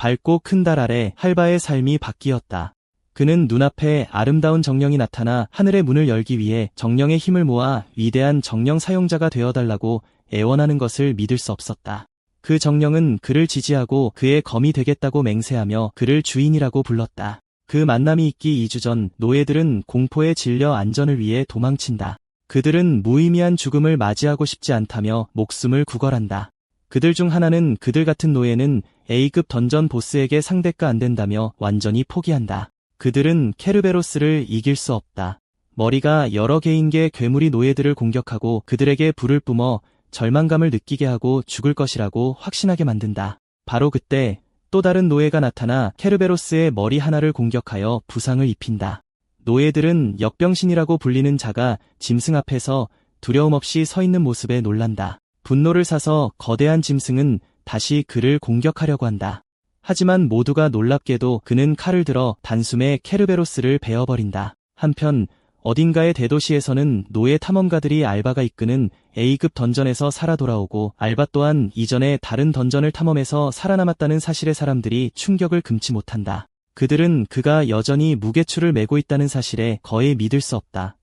밝고 큰 달 아래 할바의 삶이 바뀌었다. 그는 눈앞에 아름다운 정령이 나타나 하늘의 문을 열기 위해 정령의 힘을 모아 위대한 정령 사용자가 되어달라고 애원하는 것을 믿을 수 없었다. 그 정령은 그를 지지하고 그의 검이 되겠다고 맹세하며 그를 주인이라고 불렀다. 그 만남이 있기 2주 전 노예들은 공포에 질려 안전을 위해 도망친다. 그들은 무의미한 죽음을 맞이하고 싶지 않다며 목숨을 구걸한다. 그들 중 하나는 그들 같은 노예는 A급 던전 보스에게 상대가 안 된다며 완전히 포기한다. 그들은 케르베로스를 이길 수 없다. 머리가 여러 개인 게 괴물이 노예들을 공격하고 그들에게 불을 뿜어 절망감을 느끼게 하고 죽을 것이라고 확신하게 만든다. 바로 그때 또 다른 노예가 나타나 케르베로스의 머리 하나를 공격하여 부상을 입힌다. 노예들은 역병신이라고 불리는 자가 짐승 앞에서 두려움 없이 서 있는 모습에 놀란다. 분노를 사서 거대한 짐승은 다시 그를 공격하려고 한다. 하지만 모두가 놀랍게도 그는 칼을 들어 단숨에 케르베로스를 베어버린다. 한편 어딘가의 대도시에서는 노예 탐험가들이 알바가 이끄는 A급 던전에서 살아 돌아오고 알바 또한 이전에 다른 던전을 탐험해서 살아남았다는 사실에 사람들이 충격을 금치 못한다. 그들은 그가 여전히 무게추를 메고 있다는 사실에 거의 믿을 수 없다.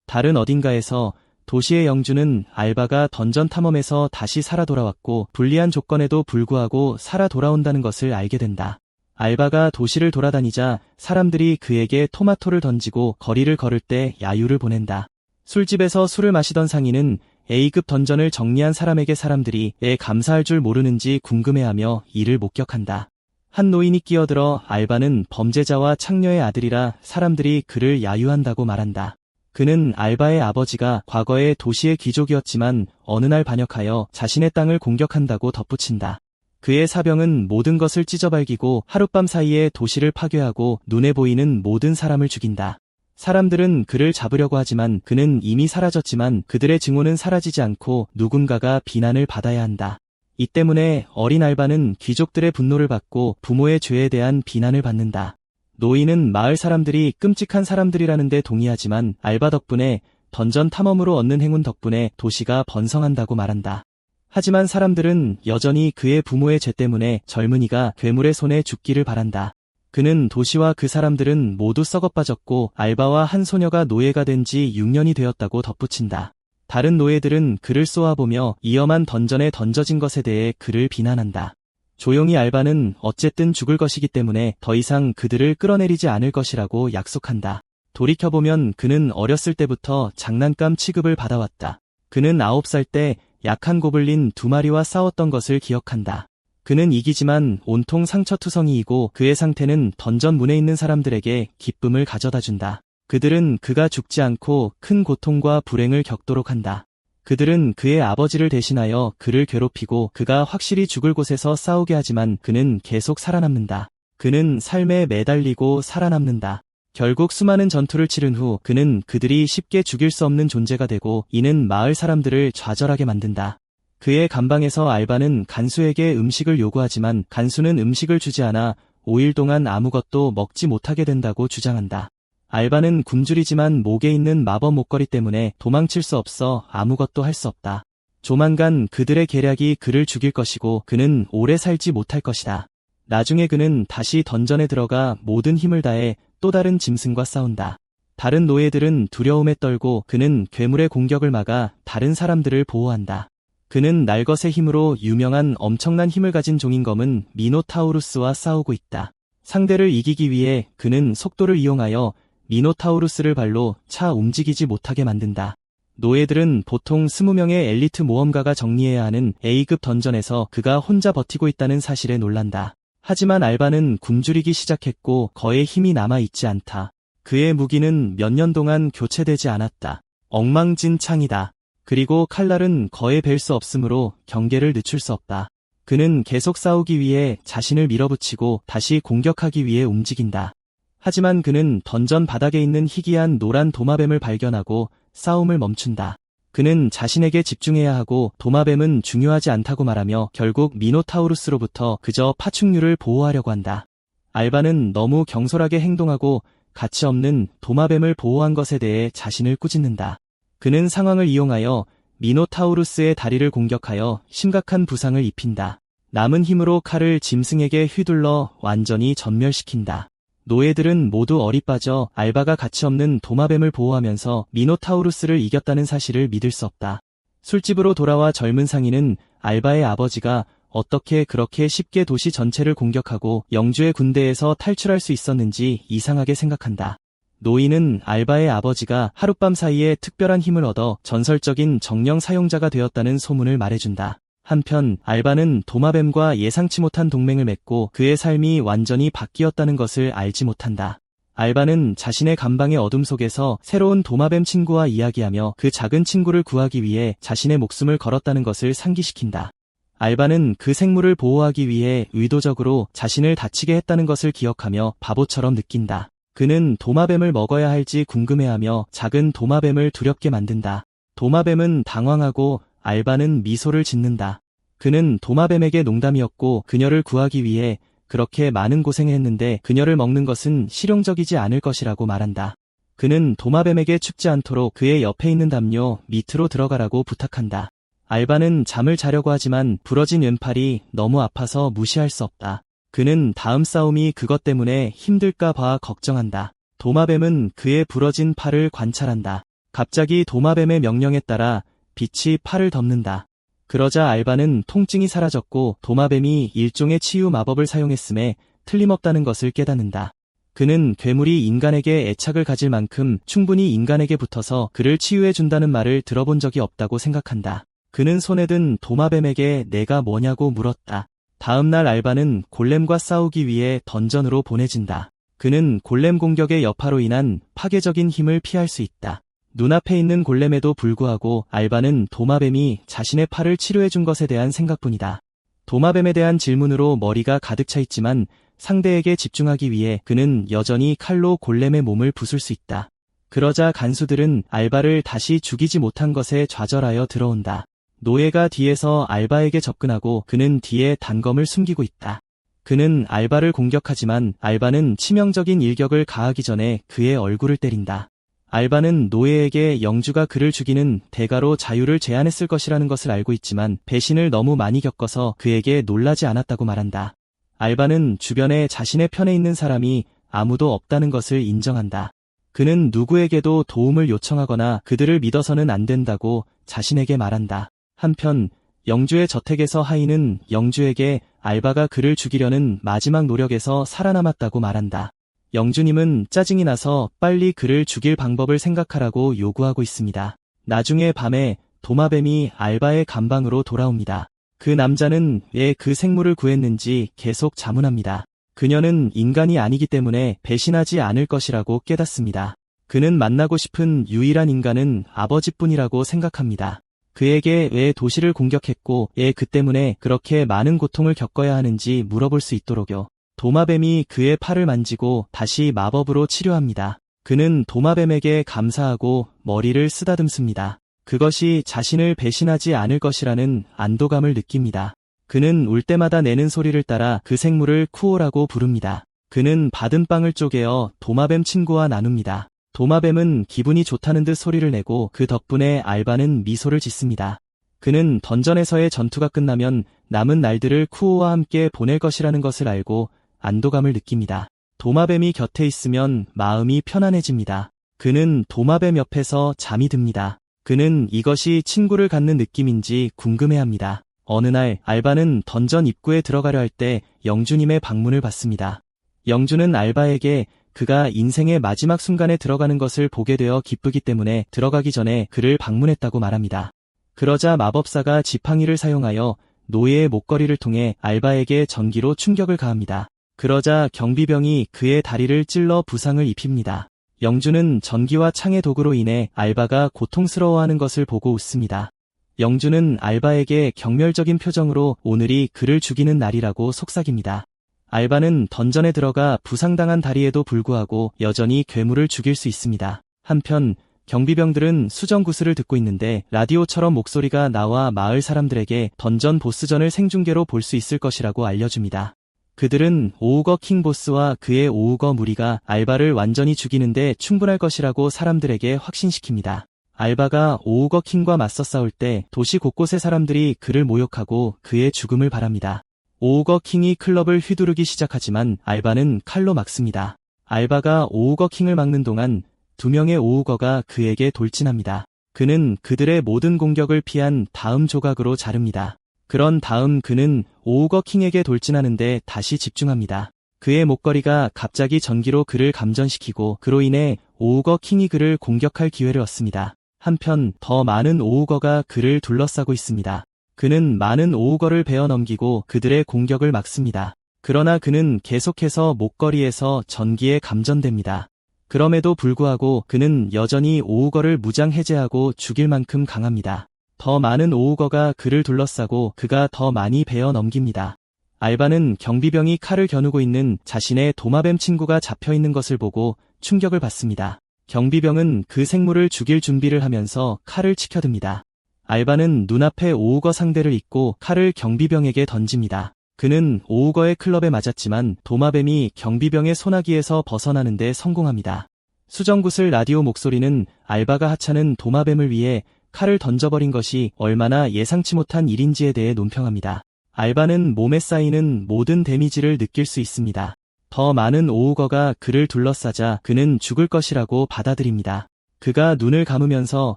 다른 어딘가에서 도시의 영주는 알바가 던전 탐험에서 다시 살아 돌아왔고 불리한 조건에도 불구하고 살아 돌아온다는 것을 알게 된다. 알바가 도시를 돌아다니자 사람들이 그에게 토마토를 던지고 거리를 걸을 때 야유를 보낸다. 술집에서 술을 마시던 상인은 A급 던전을 정리한 사람에게 사람들이 왜 감사할 줄 모르는지 궁금해하며 이를 목격한다. 한 노인이 끼어들어 알바는 범죄자와 창녀의 아들이라 사람들이 그를 야유한다고 말한다. 그는 알바의 아버지가 과거에 도시의 귀족이었지만 어느 날 반역하여 자신의 땅을 공격한다고 덧붙인다. 그의 사병은 모든 것을 찢어발기고 하룻밤 사이에 도시를 파괴하고 눈에 보이는 모든 사람을 죽인다. 사람들은 그를 잡으려고 하지만 그는 이미 사라졌지만 그들의 증오는 사라지지 않고 누군가가 비난을 받아야 한다. 이 때문에 어린 알바는 귀족들의 분노를 받고 부모의 죄에 대한 비난을 받는다. 노인은 마을 사람들이 끔찍한 사람들이라는 데 동의하지만 알바 덕분에 던전 탐험으로 얻는 행운 덕분에 도시가 번성한다고 말한다. 하지만 사람들은 여전히 그의 부모의 죄 때문에 젊은이가 괴물의 손에 죽기를 바란다. 그는 도시와 그 사람들은 모두 썩어빠졌고 알바와 한 소녀가 노예가 된 지 6년이 되었다고 덧붙인다. 다른 노예들은 그를 쏘아보며 위험한 던전에 던져진 것에 대해 그를 비난한다. 조용히 알바는 어쨌든 죽을 것이기 때문에 더 이상 그들을 끌어내리지 않을 것이라고 약속한다. 돌이켜보면 그는 어렸을 때부터 장난감 취급을 받아왔다. 그는 9살 때 약한 고블린 2마리와 싸웠던 것을 기억한다. 그는 이기지만 온통 상처투성이이고 그의 상태는 던전 문에 있는 사람들에게 기쁨을 가져다준다. 그들은 그가 죽지 않고 큰 고통과 불행을 겪도록 한다. 그들은 그의 아버지를 대신하여 그를 괴롭히고 그가 확실히 죽을 곳에서 싸우게 하지만 그는 계속 살아남는다. 그는 삶에 매달리고 살아남는다. 결국 수많은 전투를 치른 후 그는 그들이 쉽게 죽일 수 없는 존재가 되고 이는 마을 사람들을 좌절하게 만든다. 그의 감방에서 알바는 간수에게 음식을 요구하지만 간수는 음식을 주지 않아 5일 동안 아무것도 먹지 못하게 된다고 주장한다. 알바는 굶주리지만 목에 있는 마법 목걸이 때문에 도망칠 수 없어 아무것도 할 수 없다. 조만간 그들의 계략이 그를 죽일 것이고 그는 오래 살지 못할 것이다. 나중에 그는 다시 던전에 들어가 모든 힘을 다해 또 다른 짐승과 싸운다. 다른 노예들은 두려움에 떨고 그는 괴물의 공격을 막아 다른 사람들을 보호한다. 그는 날것의 힘으로 유명한 엄청난 힘을 가진 종인 검은 미노타우루스와 싸우고 있다. 상대를 이기기 위해 그는 속도를 이용하여 미노타우루스를 발로 차 움직이지 못하게 만든다. 노예들은 보통 20명의 엘리트 모험가가 정리해야 하는 A급 던전에서 그가 혼자 버티고 있다는 사실에 놀란다. 하지만 알바는 굶주리기 시작했고 거의 힘이 남아있지 않다. 그의 무기는 몇 년 동안 교체되지 않았다. 엉망진창이다. 그리고 칼날은 거의 뵐 수 없으므로 경계를 늦출 수 없다. 그는 계속 싸우기 위해 자신을 밀어붙이고 다시 공격하기 위해 움직인다. 하지만 그는 던전 바닥에 있는 희귀한 노란 도마뱀을 발견하고 싸움을 멈춘다. 그는 자신에게 집중해야 하고 도마뱀은 중요하지 않다고 말하며 결국 미노타우루스로부터 그저 파충류를 보호하려고 한다. 알바는 너무 경솔하게 행동하고 가치 없는 도마뱀을 보호한 것에 대해 자신을 꾸짖는다. 그는 상황을 이용하여 미노타우루스의 다리를 공격하여 심각한 부상을 입힌다. 남은 힘으로 칼을 짐승에게 휘둘러 완전히 전멸시킨다. 노예들은 모두 어리빠져 알바가 가치없는 도마뱀을 보호하면서 미노타우루스를 이겼다는 사실을 믿을 수 없다. 술집으로 돌아와 젊은 상인은 알바의 아버지가 어떻게 그렇게 쉽게 도시 전체를 공격하고 영주의 군대에서 탈출할 수 있었는지 이상하게 생각한다. 노인은 알바의 아버지가 하룻밤 사이에 특별한 힘을 얻어 전설적인 정령 사용자가 되었다는 소문을 말해준다. 한편 알바는 도마뱀과 예상치 못한 동맹을 맺고 그의 삶이 완전히 바뀌었다는 것을 알지 못한다. 알바는 자신의 감방의 어둠 속에서 새로운 도마뱀 친구와 이야기하며 그 작은 친구를 구하기 위해 자신의 목숨을 걸었다는 것을 상기시킨다. 알바는 그 생물을 보호하기 위해 의도적으로 자신을 다치게 했다는 것을 기억하며 바보처럼 느낀다. 그는 도마뱀을 먹어야 할지 궁금해하며 작은 도마뱀을 두렵게 만든다. 도마뱀은 당황하고 알바는 미소를 짓는다. 그는 도마뱀에게 농담이었고 그녀를 구하기 위해 그렇게 많은 고생을 했는데 그녀를 먹는 것은 실용적이지 않을 것이라고 말한다. 그는 도마뱀에게 춥지 않도록 그의 옆에 있는 담요 밑으로 들어가라고 부탁한다. 알바는 잠을 자려고 하지만 부러진 왼팔이 너무 아파서 무시할 수 없다. 그는 다음 싸움이 그것 때문에 힘들까 봐 걱정한다. 도마뱀은 그의 부러진 팔을 관찰한다. 갑자기 도마뱀의 명령에 따라 빛이 팔을 덮는다. 그러자 알바는 통증이 사라졌고 도마뱀이 일종의 치유 마법을 사용했음에 틀림없다는 것을 깨닫는다. 그는 괴물이 인간에게 애착을 가질 만큼 충분히 인간에게 붙어서 그를 치유해준다는 말을 들어본 적이 없다고 생각한다. 그는 손에 든 도마뱀에게 내가 뭐냐고 물었다. 다음 날 알바는 골렘과 싸우기 위해 던전으로 보내진다. 그는 골렘 공격의 여파로 인한 파괴적인 힘을 피할 수 있다. 눈앞에 있는 골렘에도 불구하고 알바는 도마뱀이 자신의 팔을 치료해준 것에 대한 생각뿐이다. 도마뱀에 대한 질문으로 머리가 가득 차 있지만 상대에게 집중하기 위해 그는 여전히 칼로 골렘의 몸을 부술 수 있다. 그러자 간수들은 알바를 다시 죽이지 못한 것에 좌절하여 들어온다. 노예가 뒤에서 알바에게 접근하고 그는 뒤에 단검을 숨기고 있다. 그는 알바를 공격하지만 알바는 치명적인 일격을 가하기 전에 그의 얼굴을 때린다. 알바는 노예에게 영주가 그를 죽이는 대가로 자유를 제안했을 것이라는 것을 알고 있지만 배신을 너무 많이 겪어서 그에게 놀라지 않았다고 말한다. 알바는 주변에 자신의 편에 있는 사람이 아무도 없다는 것을 인정한다. 그는 누구에게도 도움을 요청하거나 그들을 믿어서는 안 된다고 자신에게 말한다. 한편 영주의 저택에서 하인은 영주에게 알바가 그를 죽이려는 마지막 노력에서 살아남았다고 말한다. 영주님은 짜증이 나서 빨리 그를 죽일 방법을 생각하라고 요구하고 있습니다. 나중에 밤에 도마뱀이 알바의 감방으로 돌아옵니다. 그 남자는 왜 그 생물을 구했는지 계속 자문합니다. 그녀는 인간이 아니기 때문에 배신하지 않을 것이라고 깨닫습니다. 그는 만나고 싶은 유일한 인간은 아버지뿐이라고 생각합니다. 그에게 왜 도시를 공격했고 왜 그 때문에 그렇게 많은 고통을 겪어야 하는지 물어볼 수 있도록요. 도마뱀이 그의 팔을 만지고 다시 마법으로 치료합니다. 그는 도마뱀에게 감사하고 머리를 쓰다듬습니다. 그것이 자신을 배신하지 않을 것이라는 안도감을 느낍니다. 그는 울 때마다 내는 소리를 따라 그 생물을 쿠오라고 부릅니다. 그는 받은 빵을 쪼개어 도마뱀 친구와 나눕니다. 도마뱀은 기분이 좋다는 듯 소리를 내고 그 덕분에 알바는 미소를 짓습니다. 그는 던전에서의 전투가 끝나면 남은 날들을 쿠오와 함께 보낼 것이라는 것을 알고 안도감을 느낍니다. 도마뱀이 곁에 있으면 마음이 편안해집니다. 그는 도마뱀 옆에서 잠이 듭니다. 그는 이것이 친구를 갖는 느낌인지 궁금해합니다. 어느 날 알바는 던전 입구에 들어가려 할 때 영주님의 방문을 받습니다. 영주는 알바에게 그가 인생의 마지막 순간에 들어가는 것을 보게 되어 기쁘기 때문에 들어가기 전에 그를 방문했다고 말합니다. 그러자 마법사가 지팡이를 사용하여 노예의 목걸이를 통해 알바에게 전기로 충격을 가합니다. 그러자 경비병이 그의 다리를 찔러 부상을 입힙니다. 영주는 전기와 창의 도구로 인해 알바가 고통스러워하는 것을 보고 웃습니다. 영주는 알바에게 경멸적인 표정으로 오늘이 그를 죽이는 날이라고 속삭입니다. 알바는 던전에 들어가 부상당한 다리에도 불구하고 여전히 괴물을 죽일 수 있습니다. 한편 경비병들은 수정 구슬을 듣고 있는데 라디오처럼 목소리가 나와 마을 사람들에게 던전 보스전을 생중계로 볼 수 있을 것이라고 알려줍니다. 그들은 오우거 킹 보스와 그의 오우거 무리가 알바를 완전히 죽이는데 충분할 것이라고 사람들에게 확신시킵니다. 알바가 오우거 킹과 맞서 싸울 때 도시 곳곳의 사람들이 그를 모욕하고 그의 죽음을 바랍니다. 오우거 킹이 클럽을 휘두르기 시작하지만 알바는 칼로 막습니다. 알바가 오우거 킹을 막는 동안 2명의 오우거가 그에게 돌진합니다. 그는 그들의 모든 공격을 피한 다음 조각으로 자릅니다. 그런 다음 그는 오우거 킹에게 돌진하는데 다시 집중합니다. 그의 목걸이가 갑자기 전기로 그를 감전시키고 그로 인해 오우거 킹이 그를 공격할 기회를 얻습니다. 한편 더 많은 오우거가 그를 둘러싸고 있습니다. 그는 많은 오우거를 베어 넘기고 그들의 공격을 막습니다. 그러나 그는 계속해서 목걸이에서 전기에 감전됩니다. 그럼에도 불구하고 그는 여전히 오우거를 무장 해제하고 죽일 만큼 강합니다. 더 많은 오우거가 그를 둘러싸고 그가 더 많이 베어 넘깁니다. 알바는 경비병이 칼을 겨누고 있는 자신의 도마뱀 친구가 잡혀있는 것을 보고 충격을 받습니다. 경비병은 그 생물을 죽일 준비를 하면서 칼을 치켜듭니다. 알바는 눈앞에 오우거 상대를 잊고 칼을 경비병에게 던집니다. 그는 오우거의 클럽에 맞았지만 도마뱀이 경비병의 소나기에서 벗어나는 데 성공합니다. 수정구슬 라디오 목소리는 알바가 하찮은 도마뱀을 위해 칼을 던져버린 것이 얼마나 예상치 못한 일인지에 대해 논평합니다. 알바는 몸에 쌓이는 모든 데미지를 느낄 수 있습니다. 더 많은 오우거가 그를 둘러싸자 그는 죽을 것이라고 받아들입니다. 그가 눈을 감으면서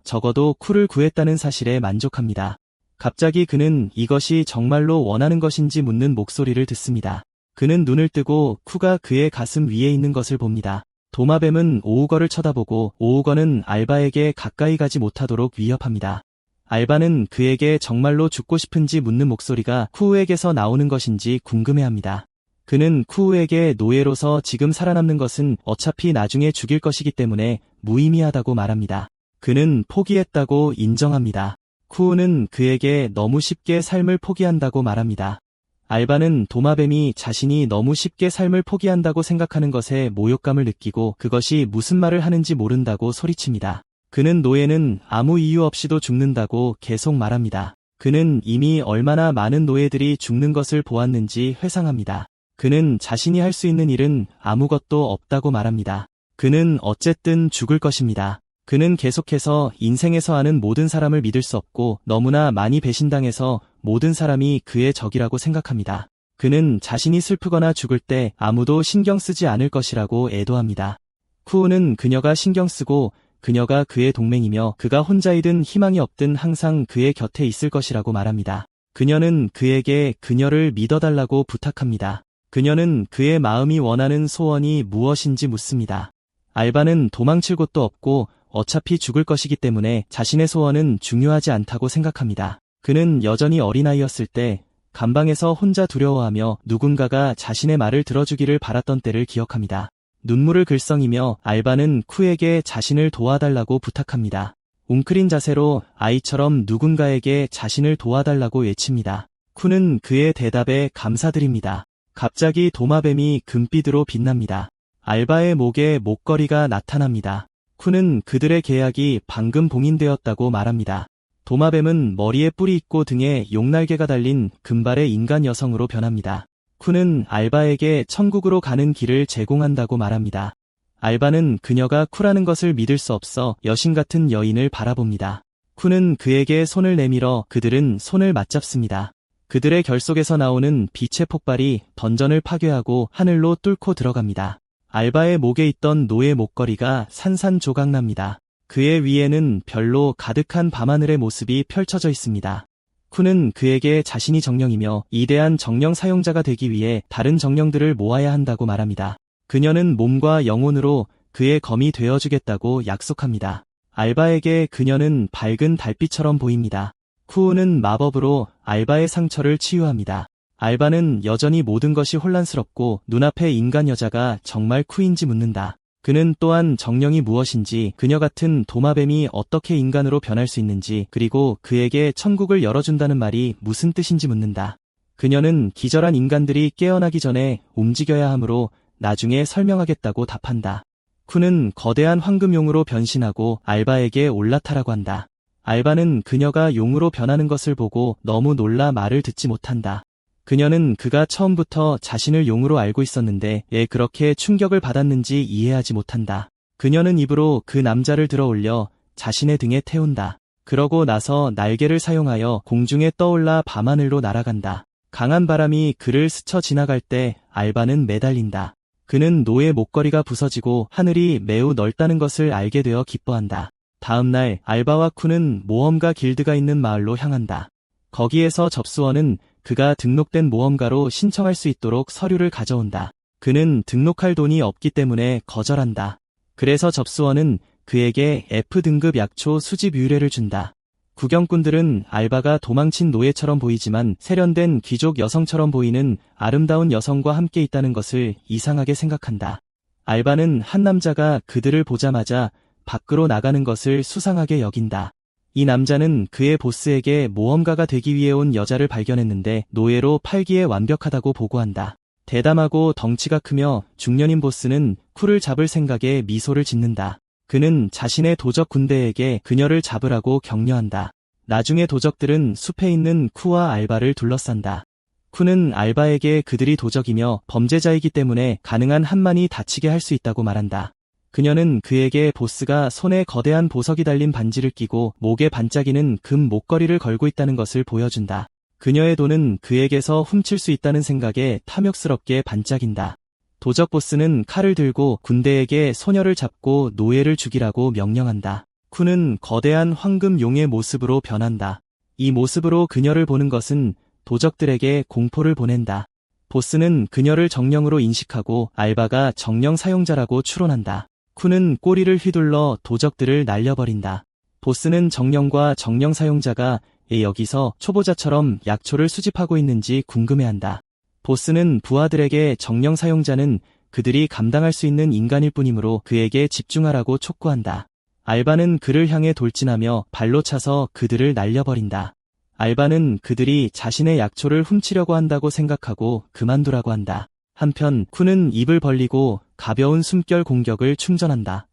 적어도 쿠를 구했다는 사실에 만족합니다. 갑자기 그는 이것이 정말로 원하는 것인지 묻는 목소리를 듣습니다. 그는 눈을 뜨고 쿠가 그의 가슴 위에 있는 것을 봅니다. 도마뱀은 오우거를 쳐다보고 오우거는 알바에게 가까이 가지 못하도록 위협합니다. 알바는 그에게 정말로 죽고 싶은지 묻는 목소리가 쿠우에게서 나오는 것인지 궁금해합니다. 그는 쿠우에게 노예로서 지금 살아남는 것은 어차피 나중에 죽일 것이기 때문에 무의미하다고 말합니다. 그는 포기했다고 인정합니다. 쿠우는 그에게 너무 쉽게 삶을 포기한다고 말합니다. 알바는 도마뱀이 자신이 너무 쉽게 삶을 포기한다고 생각하는 것에 모욕감을 느끼고 그것이 무슨 말을 하는지 모른다고 소리칩니다. 그는 노예는 아무 이유 없이도 죽는다고 계속 말합니다. 그는 이미 얼마나 많은 노예들이 죽는 것을 보았는지 회상합니다. 그는 자신이 할 수 있는 일은 아무것도 없다고 말합니다. 그는 어쨌든 죽을 것입니다. 그는 계속해서 인생에서 아는 모든 사람을 믿을 수 없고 너무나 많이 배신당해서 모든 사람이 그의 적이라고 생각합니다. 그는 자신이 슬프거나 죽을 때 아무도 신경 쓰지 않을 것이라고 애도합니다. 쿠우는 그녀가 신경 쓰고 그녀가 그의 동맹이며 그가 혼자이든 희망이 없든 항상 그의 곁에 있을 것이라고 말합니다. 그녀는 그에게 그녀를 믿어달라고 부탁합니다. 그녀는 그의 마음이 원하는 소원이 무엇인지 묻습니다. 알바는 도망칠 곳도 없고 어차피 죽을 것이기 때문에 자신의 소원은 중요하지 않다고 생각합니다. 그는 여전히 어린아이였을 때 감방에서 혼자 두려워하며 누군가가 자신의 말을 들어주기를 바랐던 때를 기억합니다. 눈물을 글썽이며 알바는 쿠에게 자신을 도와달라고 부탁합니다. 웅크린 자세로 아이처럼 누군가에게 자신을 도와달라고 외칩니다. 쿠는 그의 대답에 감사드립니다. 갑자기 도마뱀이 금빛으로 빛납니다. 알바의 목에 목걸이가 나타납니다. 쿠는 그들의 계약이 방금 봉인되었다고 말합니다. 도마뱀은 머리에 뿔이 있고 등에 용날개가 달린 금발의 인간 여성으로 변합니다. 쿠는 알바에게 천국으로 가는 길을 제공한다고 말합니다. 알바는 그녀가 쿠라는 것을 믿을 수 없어 여신 같은 여인을 바라봅니다. 쿠는 그에게 손을 내밀어 그들은 손을 맞잡습니다. 그들의 결속에서 나오는 빛의 폭발이 던전을 파괴하고 하늘로 뚫고 들어갑니다. 알바의 목에 있던 노예 목걸이가 산산조각납니다. 그의 위에는 별로 가득한 밤하늘의 모습이 펼쳐져 있습니다. 쿠는 그에게 자신이 정령이며 이대한 정령 사용자가 되기 위해 다른 정령들을 모아야 한다고 말합니다. 그녀는 몸과 영혼으로 그의 검이 되어주겠다고 약속합니다. 알바에게 그녀는 밝은 달빛처럼 보입니다. 쿠우는 마법으로 알바의 상처를 치유합니다. 알바는 여전히 모든 것이 혼란스럽고 눈앞의 인간 여자가 정말 쿠인지 묻는다. 그는 또한 정령이 무엇인지, 그녀 같은 도마뱀이 어떻게 인간으로 변할 수 있는지, 그리고 그에게 천국을 열어준다는 말이 무슨 뜻인지 묻는다. 그녀는 기절한 인간들이 깨어나기 전에 움직여야 하므로 나중에 설명하겠다고 답한다. 쿠는 거대한 황금용으로 변신하고 알바에게 올라타라고 한다. 알바는 그녀가 용으로 변하는 것을 보고 너무 놀라 말을 듣지 못한다. 그녀는 그가 처음부터 자신을 용으로 알고 있었는데 왜 그렇게 충격을 받았는지 이해하지 못한다. 그녀는 입으로 그 남자를 들어 올려 자신의 등에 태운다. 그러고 나서 날개를 사용하여 공중에 떠올라 밤하늘로 날아간다. 강한 바람이 그를 스쳐 지나갈 때 알바는 매달린다. 그는 노의 목걸이가 부서지고 하늘이 매우 넓다는 것을 알게 되어 기뻐한다. 다음 날 알바와 쿤은 모험가 길드가 있는 마을로 향한다. 거기에서 접수원은 그가 등록된 모험가로 신청할 수 있도록 서류를 가져온다. 그는 등록할 돈이 없기 때문에 거절한다. 그래서 접수원은 그에게 F등급 약초 수집 의뢰를 준다. 구경꾼들은 알바가 도망친 노예처럼 보이지만 세련된 귀족 여성처럼 보이는 아름다운 여성과 함께 있다는 것을 이상하게 생각한다. 알바는 한 남자가 그들을 보자마자 밖으로 나가는 것을 수상하게 여긴다. 이 남자는 그의 보스에게 모험가가 되기 위해 온 여자를 발견했는데 노예로 팔기에 완벽하다고 보고한다. 대담하고 덩치가 크며 중년인 보스는 쿨을 잡을 생각에 미소를 짓는다. 그는 자신의 도적 군대에게 그녀를 잡으라고 격려한다. 나중에 도적들은 숲에 있는 쿠와 알바를 둘러싼다. 쿠는 알바에게 그들이 도적이며 범죄자이기 때문에 가능한 한만이 다치게 할 수 있다고 말한다. 그녀는 그에게 보스가 손에 거대한 보석이 달린 반지를 끼고 목에 반짝이는 금 목걸이를 걸고 있다는 것을 보여준다. 그녀의 돈은 그에게서 훔칠 수 있다는 생각에 탐욕스럽게 반짝인다. 도적 보스는 칼을 들고 군대에게 소녀를 잡고 노예를 죽이라고 명령한다. 쿤은 거대한 황금 용의 모습으로 변한다. 이 모습으로 그녀를 보는 것은 도적들에게 공포를 보낸다. 보스는 그녀를 정령으로 인식하고 알바가 정령 사용자라고 추론한다. 쿤은 꼬리를 휘둘러 도적들을 날려버린다. 보스는 정령과 정령 사용자가 여기서 초보자처럼 약초를 수집하고 있는지 궁금해한다. 보스는 부하들에게 정령 사용자는 그들이 감당할 수 있는 인간일 뿐이므로 그에게 집중하라고 촉구한다. 알바는 그를 향해 돌진하며 발로 차서 그들을 날려버린다. 알바는 그들이 자신의 약초를 훔치려고 한다고 생각하고 그만두라고 한다. 한편 쿤은 입을 벌리고 가벼운 숨결 공격을 충전한다.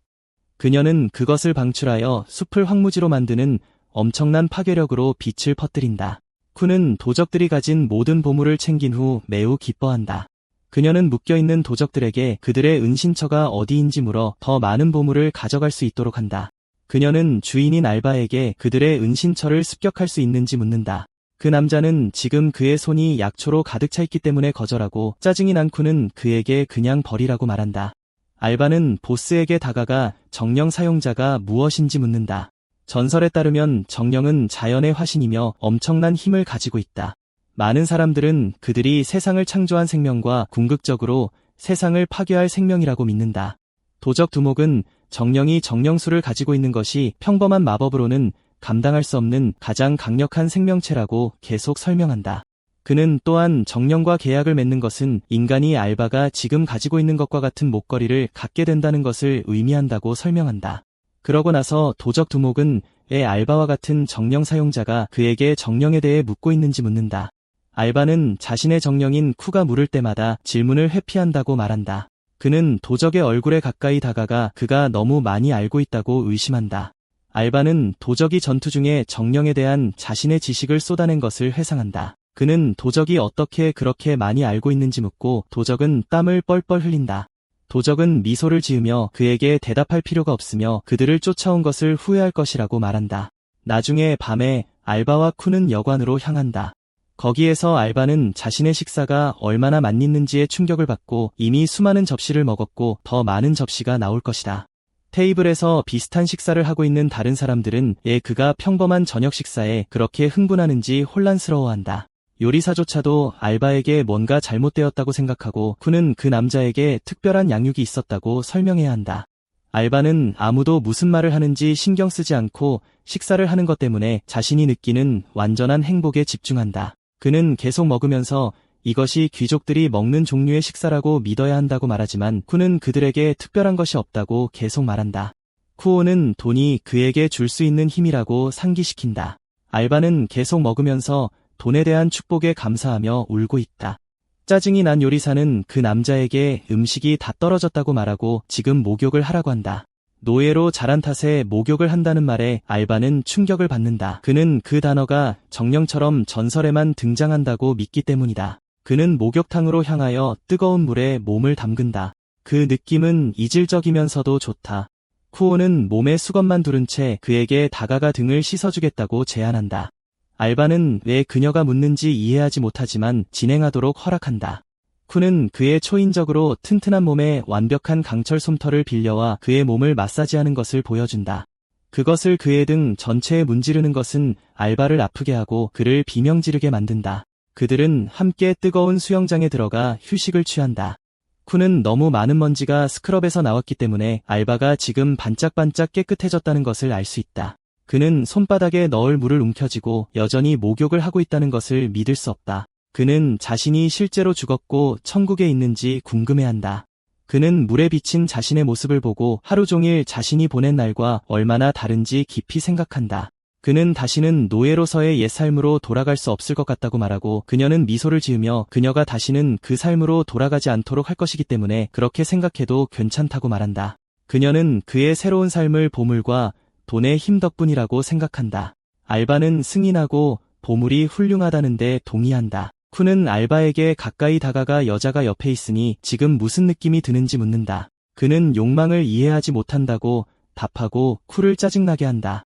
그녀는 그것을 방출하여 숲을 황무지로 만드는 엄청난 파괴력으로 빛을 퍼뜨린다. 쿤은 도적들이 가진 모든 보물을 챙긴 후 매우 기뻐한다. 그녀는 묶여있는 도적들에게 그들의 은신처가 어디인지 물어 더 많은 보물을 가져갈 수 있도록 한다. 그녀는 주인인 알바에게 그들의 은신처를 습격할 수 있는지 묻는다. 그 남자는 지금 그의 손이 약초로 가득 차 있기 때문에 거절하고 짜증이 난 쿤은 그에게 그냥 버리라고 말한다. 알바는 보스에게 다가가 정령 사용자가 무엇인지 묻는다. 전설에 따르면 정령은 자연의 화신이며 엄청난 힘을 가지고 있다. 많은 사람들은 그들이 세상을 창조한 생명과 궁극적으로 세상을 파괴할 생명이라고 믿는다. 도적 두목은 정령이 정령수를 가지고 있는 것이 평범한 마법으로는 감당할 수 없는 가장 강력한 생명체라고 계속 설명한다. 그는 또한 정령과 계약을 맺는 것은 인간이 알바가 지금 가지고 있는 것과 같은 목걸이를 갖게 된다는 것을 의미한다고 설명한다. 그러고 나서 도적 두목은 알바와 같은 정령 사용자가 그에게 정령에 대해 묻고 있는지 묻는다. 알바는 자신의 정령인 쿠가 물을 때마다 질문을 회피한다고 말한다. 그는 도적의 얼굴에 가까이 다가가 그가 너무 많이 알고 있다고 의심한다. 알바는 도적이 전투 중에 정령에 대한 자신의 지식을 쏟아낸 것을 회상한다. 그는 도적이 어떻게 그렇게 많이 알고 있는지 묻고 도적은 땀을 뻘뻘 흘린다. 도적은 미소를 지으며 그에게 대답할 필요가 없으며 그들을 쫓아온 것을 후회할 것이라고 말한다. 나중에 밤에 알바와 쿤은 여관으로 향한다. 거기에서 알바는 자신의 식사가 얼마나 맛있는지에 충격을 받고 이미 수많은 접시를 먹었고 더 많은 접시가 나올 것이다. 테이블에서 비슷한 식사를 하고 있는 다른 사람들은 그가 평범한 저녁 식사에 그렇게 흥분하는지 혼란스러워한다. 요리사조차도 알바에게 뭔가 잘못되었다고 생각하고 쿤은 그 남자에게 특별한 양육이 있었다고 설명해야 한다. 알바는 아무도 무슨 말을 하는지 신경 쓰지 않고 식사를 하는 것 때문에 자신이 느끼는 완전한 행복에 집중한다. 그는 계속 먹으면서 이것이 귀족들이 먹는 종류의 식사라고 믿어야 한다고 말하지만 쿤은 그들에게 특별한 것이 없다고 계속 말한다. 쿠오는 돈이 그에게 줄 수 있는 힘이라고 상기시킨다. 알바는 계속 먹으면서 돈에 대한 축복에 감사하며 울고 있다. 짜증이 난 요리사는 그 남자에게 음식이 다 떨어졌다고 말하고 지금 목욕을 하라고 한다. 노예로 자란 탓에 목욕을 한다는 말에 알바는 충격을 받는다. 그는 그 단어가 정령처럼 전설에만 등장한다고 믿기 때문이다. 그는 목욕탕으로 향하여 뜨거운 물에 몸을 담근다. 그 느낌은 이질적이면서도 좋다. 쿠오는 몸에 수건만 두른 채 그에게 다가가 등을 씻어주겠다고 제안한다. 알바는 왜 그녀가 묻는지 이해하지 못하지만 진행하도록 허락한다. 쿠는 그의 초인적으로 튼튼한 몸에 완벽한 강철 솜털을 빌려와 그의 몸을 마사지하는 것을 보여준다. 그것을 그의 등 전체에 문지르는 것은 알바를 아프게 하고 그를 비명지르게 만든다. 그들은 함께 뜨거운 수영장에 들어가 휴식을 취한다. 쿠는 너무 많은 먼지가 스크럽에서 나왔기 때문에 알바가 지금 반짝반짝 깨끗해졌다는 것을 알 수 있다. 그는 손바닥에 넣을 물을 움켜쥐고 여전히 목욕을 하고 있다는 것을 믿을 수 없다. 그는 자신이 실제로 죽었고 천국에 있는지 궁금해한다. 그는 물에 비친 자신의 모습을 보고 하루 종일 자신이 보낸 날과 얼마나 다른지 깊이 생각한다. 그는 다시는 노예로서의 옛 삶으로 돌아갈 수 없을 것 같다고 말하고 그녀는 미소를 지으며 그녀가 다시는 그 삶으로 돌아가지 않도록 할 것이기 때문에 그렇게 생각해도 괜찮다고 말한다. 그녀는 그의 새로운 삶을 보물과 돈의 힘 덕분이라고 생각한다. 알바는 승인하고 보물이 훌륭하다는데 동의한다. 쿠는 알바에게 가까이 다가가 여자가 옆에 있으니 지금 무슨 느낌이 드는지 묻는다. 그는 욕망을 이해하지 못한다고 답하고 쿠를 짜증나게 한다.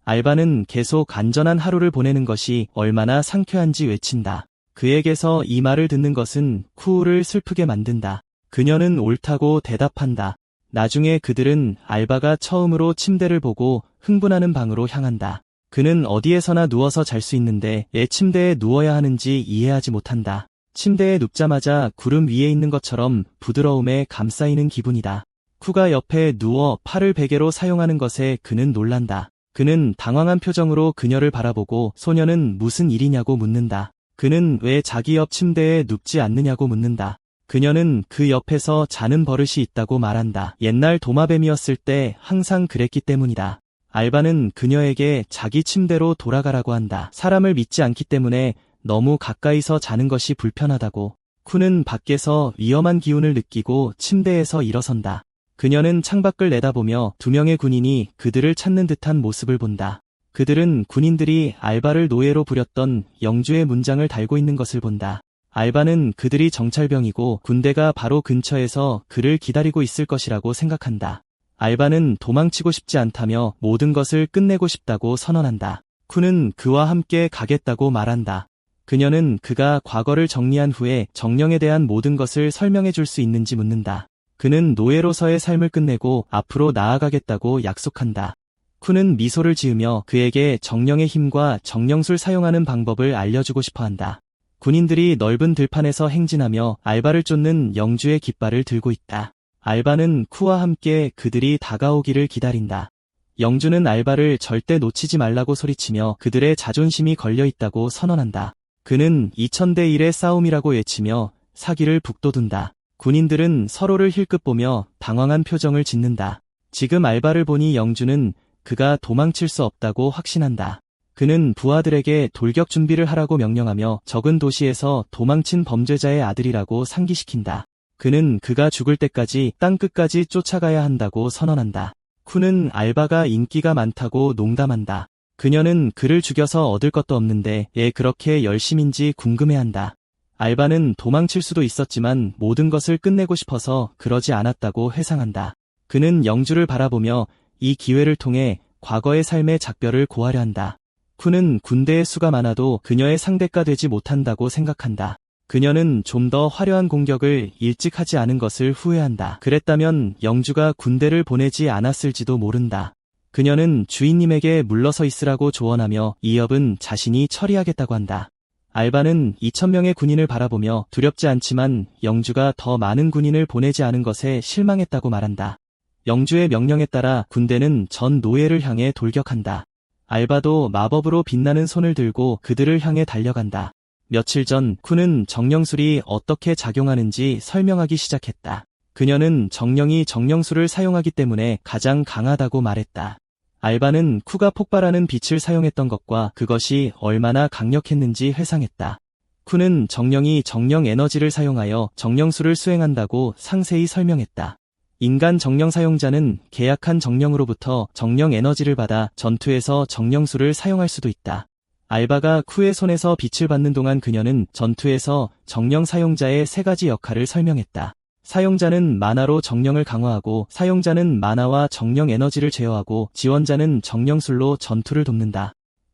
알바는 계속 안전한 하루를 보내는 것이 얼마나 상쾌한지 외친다. 그에게서 이 말을 듣는 것은 쿠를 슬프게 만든다. 그녀는 옳다고 대답한다. 나중에 그들은 알바가 처음으로 침대를 보고 흥분하는 방으로 향한다. 그는 어디에서나 누워서 잘 수 있는데 왜 침대에 누워야 하는지 이해하지 못한다. 침대에 눕자마자 구름 위에 있는 것처럼 부드러움에 감싸이는 기분이다. 쿠가 옆에 누워 팔을 베개로 사용하는 것에 그는 놀란다. 그는 당황한 표정으로 그녀를 바라보고 소녀는 무슨 일이냐고 묻는다. 그는 왜 자기 옆 침대에 눕지 않느냐고 묻는다. 그녀는 그 옆에서 자는 버릇이 있다고 말한다. 옛날 도마뱀이었을 때 항상 그랬기 때문이다. 알바는 그녀에게 자기 침대로 돌아가라고 한다. 사람을 믿지 않기 때문에 너무 가까이서 자는 것이 불편하다고. 쿠는 밖에서 위험한 기운을 느끼고 침대에서 일어선다. 그녀는 창밖을 내다보며 두 명의 군인이 그들을 찾는 듯한 모습을 본다. 그들은 군인들이 알바를 노예로 부렸던 영주의 문장을 달고 있는 것을 본다. 알바는 그들이 정찰병이고 군대가 바로 근처에서 그를 기다리고 있을 것이라고 생각한다. 알바는 도망치고 싶지 않다며 모든 것을 끝내고 싶다고 선언한다. 쿠는 그와 함께 가겠다고 말한다. 그녀는 그가 과거를 정리한 후에 정령에 대한 모든 것을 설명해 줄 수 있는지 묻는다. 그는 노예로서의 삶을 끝내고 앞으로 나아가겠다고 약속한다. 쿠는 미소를 지으며 그에게 정령의 힘과 정령술 사용하는 방법을 알려주고 싶어한다. 군인들이 넓은 들판에서 행진하며 알바를 쫓는 영주의 깃발을 들고 있다. 알바는 쿠와 함께 그들이 다가오기를 기다린다. 영주는 알바를 절대 놓치지 말라고 소리치며 그들의 자존심이 걸려 있다고 선언한다. 그는 2000대 1의 싸움이라고 외치며 사기를 북돋운다. 군인들은 서로를 힐끗 보며 당황한 표정을 짓는다. 지금 알바를 보니 영주는 그가 도망칠 수 없다고 확신한다. 그는 부하들에게 돌격 준비를 하라고 명령하며 적은 도시에서 도망친 범죄자의 아들이라고 상기시킨다. 그는 그가 죽을 때까지 땅끝까지 쫓아가야 한다고 선언한다. 쿠는 알바가 인기가 많다고 농담한다. 그녀는 그를 죽여서 얻을 것도 없는데 왜 그렇게 열심인지 궁금해한다. 알바는 도망칠 수도 있었지만 모든 것을 끝내고 싶어서 그러지 않았다고 회상한다. 그는 영주를 바라보며 이 기회를 통해 과거의 삶의 작별을 고하려 한다. 쿠는 군대의 수가 많아도 그녀의 상대가 되지 못한다고 생각한다. 그녀는 좀 더 화려한 공격을 일찍 하지 않은 것을 후회한다. 그랬다면 영주가 군대를 보내지 않았을지도 모른다. 그녀는 주인님에게 물러서 있으라고 조언하며 이업은 자신이 처리하겠다고 한다. 알바는 2000명의 군인을 바라보며 두렵지 않지만 영주가 더 많은 군인을 보내지 않은 것에 실망했다고 말한다. 영주의 명령에 따라 군대는 전 노예를 향해 돌격한다. 알바도 마법으로 빛나는 손을 들고 그들을 향해 달려간다. 며칠 전 쿠는 정령술이 어떻게 작용하는지 설명하기 시작했다. 그녀는 정령이 정령술을 사용하기 때문에 가장 강하다고 말했다. 알바는 쿠가 폭발하는 빛을 사용했던 것과 그것이 얼마나 강력했는지 회상했다. 쿠는 정령이 정령 에너지를 사용하여 정령술을 수행한다고 상세히 설명했다. 인간 정령 사용자는 계약한 정령으로부터 정령 에너지를 받아 전투에서 정령술을 사용할 수도 있다. 알바가 쿠의 손에서 빛을 받는 동안 그녀는 전투에서 정령 사용자의 세 가지 역할을 설명했다. 사용자는 마나로 정령을 강화하고 사용자는 마나와 정령 에너지를 제어하고 지원자는 정령술로 전투를 돕는다.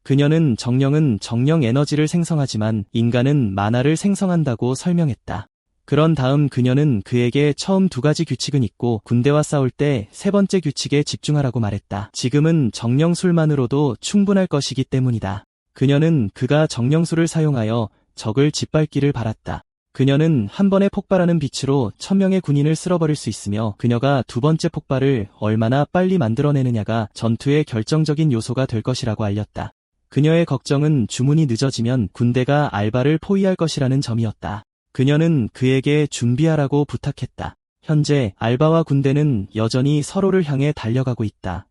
그녀는 정령은 정령 에너지를 생성하지만 인간은 만화를 생성한다고 설명했다. 그런 다음 그녀는 그에게 처음 2가지 규칙은 있고 군대와 싸울 때 3번째 규칙에 집중하라고 말했다. 지금은 정령술만으로도 충분할 것이기 때문이다. 그녀는 그가 정령술을 사용하여 적을 짓밟기를 바랐다. 그녀는 한 번에 폭발하는 빛으로 1000명의 군인을 쓸어버릴 수 있으며 그녀가 2번째 폭발을 얼마나 빨리 만들어내느냐가 전투의 결정적인 요소가 될 것이라고 알렸다. 그녀의 걱정은 주문이 늦어지면 군대가 알바를 포위할 것이라는 점이었다. 그녀는 그에게 준비하라고 부탁했다. 현재 알바와 군대는 여전히 서로를 향해 달려가고 있다.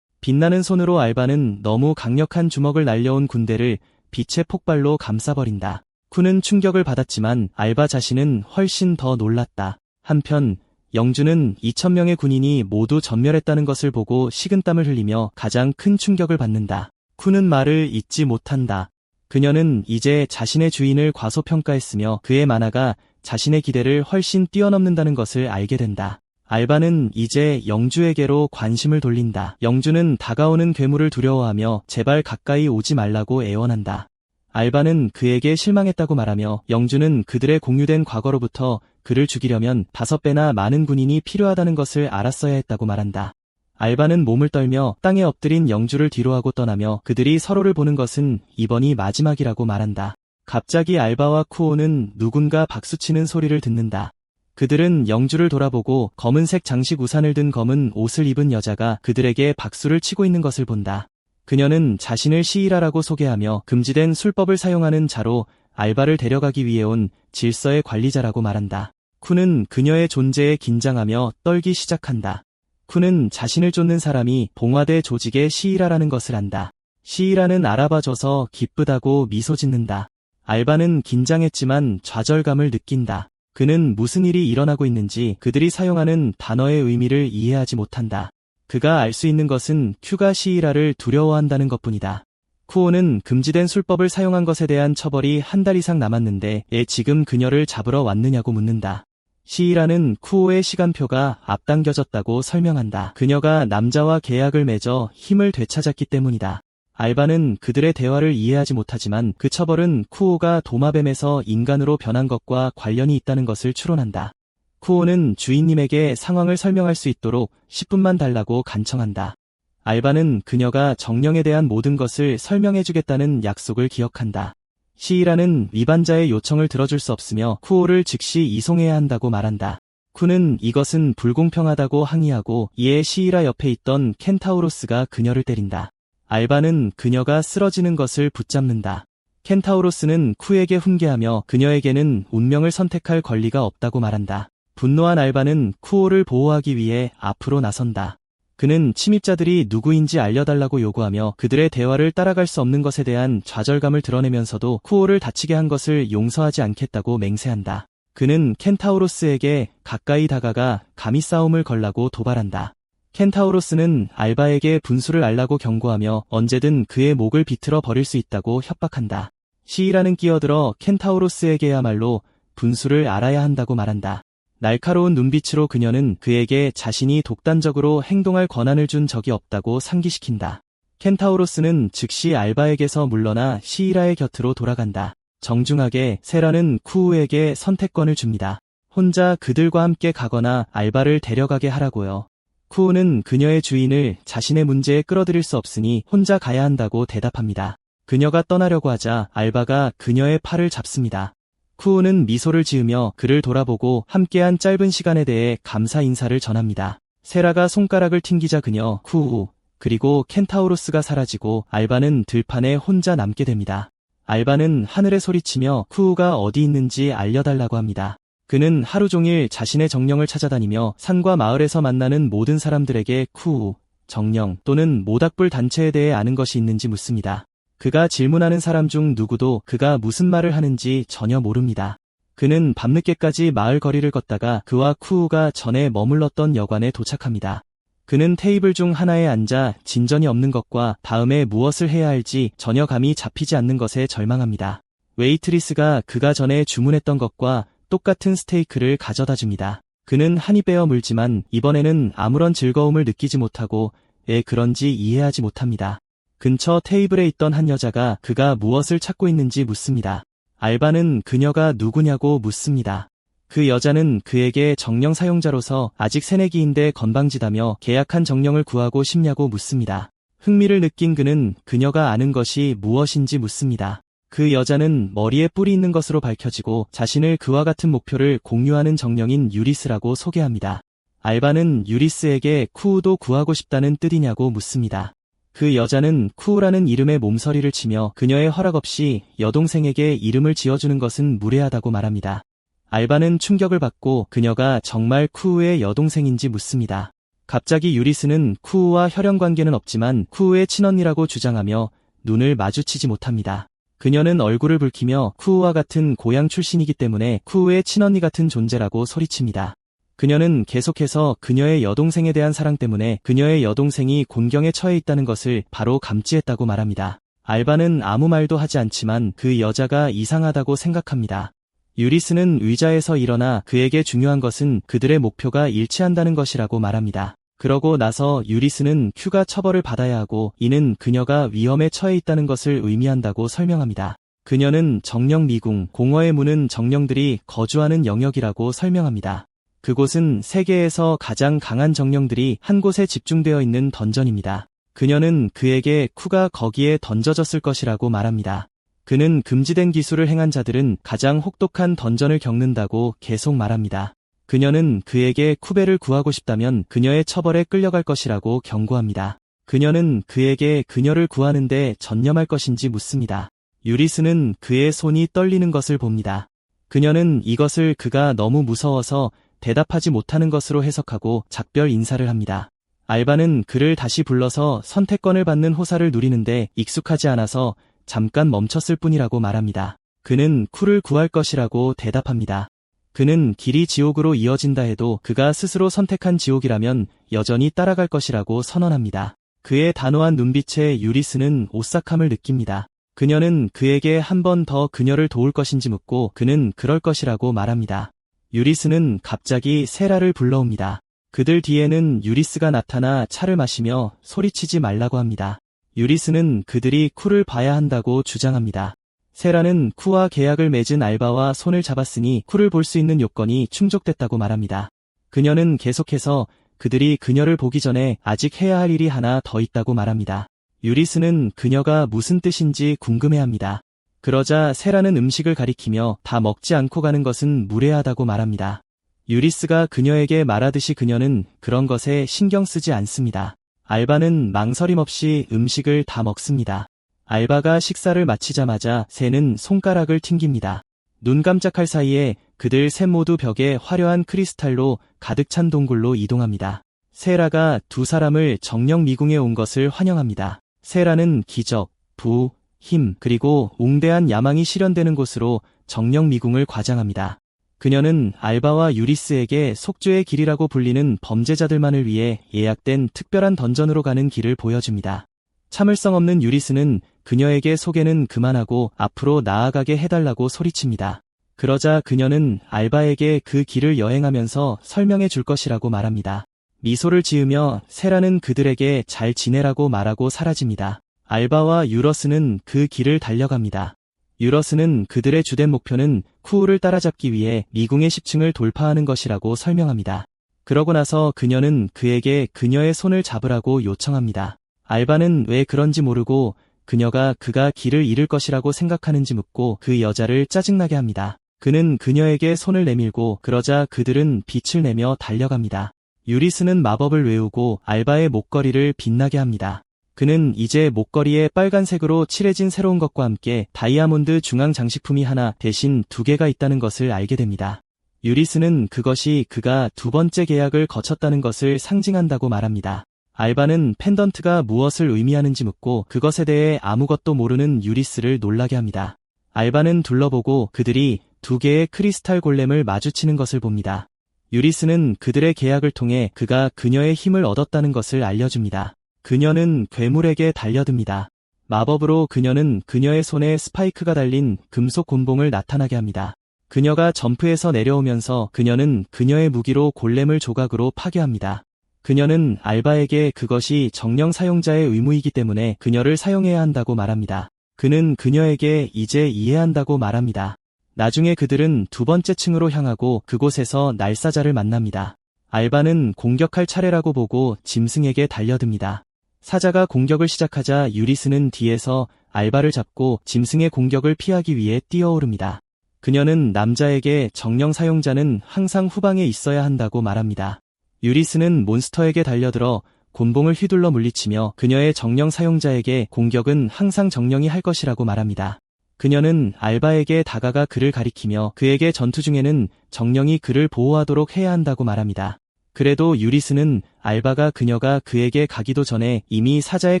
빛나는 손으로 알바는 너무 강력한 주먹을 날려온 군대를 빛의 폭발로 감싸버린다. 쿤은 충격을 받았지만 알바 자신은 훨씬 더 놀랐다. 한편 영주는 2000명의 군인이 모두 전멸했다는 것을 보고 식은땀을 흘리며 가장 큰 충격을 받는다. 쿤은 말을 잇지 못한다. 그녀는 이제 자신의 주인을 과소평가했으며 그의 만화가 자신의 기대를 훨씬 뛰어넘는다는 것을 알게 된다. 알바는 이제 영주에게로 관심을 돌린다. 영주는 다가오는 괴물을 두려워하며 제발 가까이 오지 말라고 애원한다. 알바는 그에게 실망했다고 말하며 영주는 그들의 공유된 과거로부터 그를 죽이려면 5배나 많은 군인이 필요하다는 것을 알았어야 했다고 말한다. 알바는 몸을 떨며 땅에 엎드린 영주를 뒤로하고 떠나며 그들이 서로를 보는 것은 이번이 마지막이라고 말한다. 갑자기 알바와 쿠오는 누군가 박수치는 소리를 듣는다. 그들은 영주를 돌아보고 검은색 장식 우산을 든 검은 옷을 입은 여자가 그들에게 박수를 치고 있는 것을 본다. 그녀는 자신을 시이라라고 소개하며 금지된 술법을 사용하는 자로 알바를 데려가기 위해 온 질서의 관리자라고 말한다. 쿤은 그녀의 존재에 긴장하며 떨기 시작한다. 쿤은 자신을 쫓는 사람이 봉화대 조직의 시이라라는 것을 안다. 시이라는 알아봐줘서 기쁘다고 미소 짓는다. 알바는 긴장했지만 좌절감을 느낀다. 그는 무슨 일이 일어나고 있는지 그들이 사용하는 단어의 의미를 이해하지 못한다. 그가 알 수 있는 것은 큐가 시이라를 두려워한다는 것뿐이다. 쿠오는 금지된 술법을 사용한 것에 대한 처벌이 1달 이상 남았는데 왜 지금 그녀를 잡으러 왔느냐고 묻는다. 시이라는 쿠오의 시간표가 앞당겨졌다고 설명한다. 그녀가 남자와 계약을 맺어 힘을 되찾았기 때문이다. 알바는 그들의 대화를 이해하지 못하지만 그 처벌은 쿠오가 도마뱀에서 인간으로 변한 것과 관련이 있다는 것을 추론한다. 쿠오는 주인님에게 상황을 설명할 수 있도록 10분만 달라고 간청한다. 알바는 그녀가 정령에 대한 모든 것을 설명해주겠다는 약속을 기억한다. 시이라는 위반자의 요청을 들어줄 수 없으며 쿠오를 즉시 이송해야 한다고 말한다. 쿤은 이것은 불공평하다고 항의하고 이에 시이라 옆에 있던 켄타우로스가 그녀를 때린다. 알바는 그녀가 쓰러지는 것을 붙잡는다. 켄타우로스는 쿠에게 훈계하며 그녀에게는 운명을 선택할 권리가 없다고 말한다. 분노한 알바는 쿠오를 보호하기 위해 앞으로 나선다. 그는 침입자들이 누구인지 알려달라고 요구하며 그들의 대화를 따라갈 수 없는 것에 대한 좌절감을 드러내면서도 쿠오를 다치게 한 것을 용서하지 않겠다고 맹세한다. 그는 켄타우로스에게 가까이 다가가 감히 싸움을 걸라고 도발한다. 켄타우로스는 알바에게 분수를 알라고 경고하며 언제든 그의 목을 비틀어 버릴 수 있다고 협박한다. 시이라는 끼어들어 켄타우로스에게야말로 분수를 알아야 한다고 말한다. 날카로운 눈빛으로 그녀는 그에게 자신이 독단적으로 행동할 권한을 준 적이 없다고 상기시킨다. 켄타우로스는 즉시 알바에게서 물러나 시이라의 곁으로 돌아간다. 정중하게 세라는 쿠우에게 선택권을 줍니다. 혼자 그들과 함께 가거나 알바를 데려가게 하라고요. 쿠우는 그녀의 주인을 자신의 문제에 끌어들일 수 없으니 혼자 가야 한다고 대답합니다. 그녀가 떠나려고 하자 알바가 그녀의 팔을 잡습니다. 쿠우는 미소를 지으며 그를 돌아보고 함께한 짧은 시간에 대해 감사 인사를 전합니다. 세라가 손가락을 튕기자 그녀, 쿠우, 그리고 켄타우로스가 사라지고 알바는 들판에 혼자 남게 됩니다. 알바는 하늘에 소리치며 쿠우가 어디 있는지 알려달라고 합니다. 그는 하루 종일 자신의 정령을 찾아다니며 산과 마을에서 만나는 모든 사람들에게 쿠우, 정령 또는 모닥불 단체에 대해 아는 것이 있는지 묻습니다. 그가 질문하는 사람 중 누구도 그가 무슨 말을 하는지 전혀 모릅니다. 그는 밤늦게까지 마을 거리를 걷다가 그와 쿠우가 전에 머물렀던 여관에 도착합니다. 그는 테이블 중 하나에 앉아 진전이 없는 것과 다음에 무엇을 해야 할지 전혀 감이 잡히지 않는 것에 절망합니다. 웨이트리스가 그가 전에 주문했던 것과 똑같은 스테이크를 가져다 줍니다. 그는 한이 빼어 물지만 이번에는 아무런 즐거움을 느끼지 못하고 왜 그런지 이해하지 못합니다. 근처 테이블에 있던 한 여자가 그가 무엇을 찾고 있는지 묻습니다. 알바는 그녀가 누구냐고 묻습니다. 그 여자는 그에게 정령 사용자로서 아직 새내기인데 건방지다며 계약한 정령을 구하고 싶냐고 묻습니다. 흥미를 느낀 그는 그녀가 아는 것이 무엇인지 묻습니다. 그 여자는 머리에 뿔이 있는 것으로 밝혀지고 자신을 그와 같은 목표를 공유하는 정령인 유리스라고 소개합니다. 알바는 유리스에게 쿠우도 구하고 싶다는 뜻이냐고 묻습니다. 그 여자는 쿠우라는 이름의 몸서리를 치며 그녀의 허락 없이 여동생에게 이름을 지어주는 것은 무례하다고 말합니다. 알바는 충격을 받고 그녀가 정말 쿠우의 여동생인지 묻습니다. 갑자기 유리스는 쿠우와 혈연 관계는 없지만 쿠우의 친언니라고 주장하며 눈을 마주치지 못합니다. 그녀는 얼굴을 붉히며 쿠우와 같은 고향 출신이기 때문에 쿠우의 친언니 같은 존재라고 소리칩니다. 그녀는 계속해서 그녀의 여동생에 대한 사랑 때문에 그녀의 여동생이 곤경에 처해 있다는 것을 바로 감지했다고 말합니다. 알바는 아무 말도 하지 않지만 그 여자가 이상하다고 생각합니다. 유리스는 의자에서 일어나 그에게 중요한 것은 그들의 목표가 일치한다는 것이라고 말합니다. 그러고 나서 유리스는 큐가 처벌을 받아야 하고 이는 그녀가 위험에 처해 있다는 것을 의미한다고 설명합니다. 그녀는 정령 미궁, 공허의 문은 정령들이 거주하는 영역이라고 설명합니다. 그곳은 세계에서 가장 강한 정령들이 한 곳에 집중되어 있는 던전입니다. 그녀는 그에게 쿠가 거기에 던져졌을 것이라고 말합니다. 그는 금지된 기술을 행한 자들은 가장 혹독한 던전을 겪는다고 계속 말합니다. 그녀는 그에게 쿠베를 구하고 싶다면 그녀의 처벌에 끌려갈 것이라고 경고합니다. 그녀는 그에게 그녀를 구하는데 전념할 것인지 묻습니다. 유리스는 그의 손이 떨리는 것을 봅니다. 그녀는 이것을 그가 너무 무서워서 대답하지 못하는 것으로 해석하고 작별 인사를 합니다. 알바는 그를 다시 불러서 선택권을 받는 호사를 누리는데 익숙하지 않아서 잠깐 멈췄을 뿐이라고 말합니다. 그는 쿠를 구할 것이라고 대답합니다. 그는 길이 지옥으로 이어진다 해도 그가 스스로 선택한 지옥이라면 여전히 따라갈 것이라고 선언합니다. 그의 단호한 눈빛에 유리스는 오싹함을 느낍니다. 그녀는 그에게 한 번 더 그녀를 도울 것인지 묻고 그는 그럴 것이라고 말합니다. 유리스는 갑자기 세라를 불러옵니다. 그들 뒤에는 유리스가 나타나 차를 마시며 소리치지 말라고 합니다. 유리스는 그들이 쿠를 봐야 한다고 주장합니다. 세라는 쿠와 계약을 맺은 알바와 손을 잡았으니 쿠를 볼 수 있는 요건이 충족됐다고 말합니다. 그녀는 계속해서 그들이 그녀를 보기 전에 아직 해야 할 일이 하나 더 있다고 말합니다. 유리스는 그녀가 무슨 뜻인지 궁금해합니다. 그러자 세라는 음식을 가리키며 다 먹지 않고 가는 것은 무례하다고 말합니다. 유리스가 그녀에게 말하듯이 그녀는 그런 것에 신경 쓰지 않습니다. 알바는 망설임 없이 음식을 다 먹습니다. 알바가 식사를 마치자마자 새는 손가락을 튕깁니다. 눈 깜짝할 사이에 그들 셋 모두 벽에 화려한 크리스탈로 가득 찬 동굴로 이동합니다. 세라가 두 사람을 정령 미궁에 온 것을 환영합니다. 세라는 기적, 부, 힘, 그리고 웅대한 야망이 실현되는 곳으로 정령 미궁을 과장합니다. 그녀는 알바와 유리스에게 속죄의 길이라고 불리는 범죄자들만을 위해 예약된 특별한 던전으로 가는 길을 보여줍니다. 참을성 없는 유리스는 그녀에게 소개는 그만하고 앞으로 나아가게 해달라고 소리칩니다. 그러자 그녀는 알바에게 그 길을 여행하면서 설명해 줄 것이라고 말합니다. 미소를 지으며 세라는 그들에게 잘 지내라고 말하고 사라집니다. 알바와 유러스는 그 길을 달려갑니다. 유러스는 그들의 주된 목표는 쿠우를 따라잡기 위해 미궁의 10층을 돌파하는 것이라고 설명합니다. 그러고 나서 그녀는 그에게 그녀의 손을 잡으라고 요청합니다. 알바는 왜 그런지 모르고 그가 길을 잃을 것이라고 생각하는지 묻고 그 여자를 짜증나게 합니다. 그는 그녀에게 손을 내밀고 그러자 그들은 빛을 내며 달려갑니다. 유리스는 마법을 외우고 알바의 목걸이를 빛나게 합니다. 그는 이제 목걸이에 빨간색으로 칠해진 새로운 것과 함께 다이아몬드 중앙 장식품이 하나 대신 두 개가 있다는 것을 알게 됩니다. 유리스는 그것이 그가 두 번째 계약을 거쳤다는 것을 상징한다고 말합니다. 알바는 펜던트가 무엇을 의미하는지 묻고 그것에 대해 아무것도 모르는 유리스를 놀라게 합니다. 알바는 둘러보고 그들이 두 개의 크리스탈 골렘을 마주치는 것을 봅니다. 유리스는 그들의 계약을 통해 그가 그녀의 힘을 얻었다는 것을 알려줍니다. 그녀는 괴물에게 달려듭니다. 마법으로 그녀는 그녀의 손에 스파이크가 달린 금속 곤봉을 나타나게 합니다. 그녀가 점프해서 내려오면서 그녀는 그녀의 무기로 골렘을 조각으로 파괴합니다. 그녀는 알바에게 그것이 정령 사용자의 의무이기 때문에 그녀를 사용해야 한다고 말합니다. 그는 그녀에게 이제 이해한다고 말합니다. 나중에 그들은 두 번째 층으로 향하고 그곳에서 날사자를 만납니다. 알바는 공격할 차례라고 보고 짐승에게 달려듭니다. 사자가 공격을 시작하자 유리스는 뒤에서 알바를 잡고 짐승의 공격을 피하기 위해 뛰어오릅니다. 그녀는 남자에게 정령 사용자는 항상 후방에 있어야 한다고 말합니다. 유리스는 몬스터에게 달려들어 곤봉을 휘둘러 물리치며 그녀의 정령 사용자에게 공격은 항상 정령이 할 것이라고 말합니다. 그녀는 알바에게 다가가 그를 가리키며 그에게 전투 중에는 정령이 그를 보호하도록 해야 한다고 말합니다. 그래도 유리스는 알바가 그녀가 그에게 가기도 전에 이미 사자의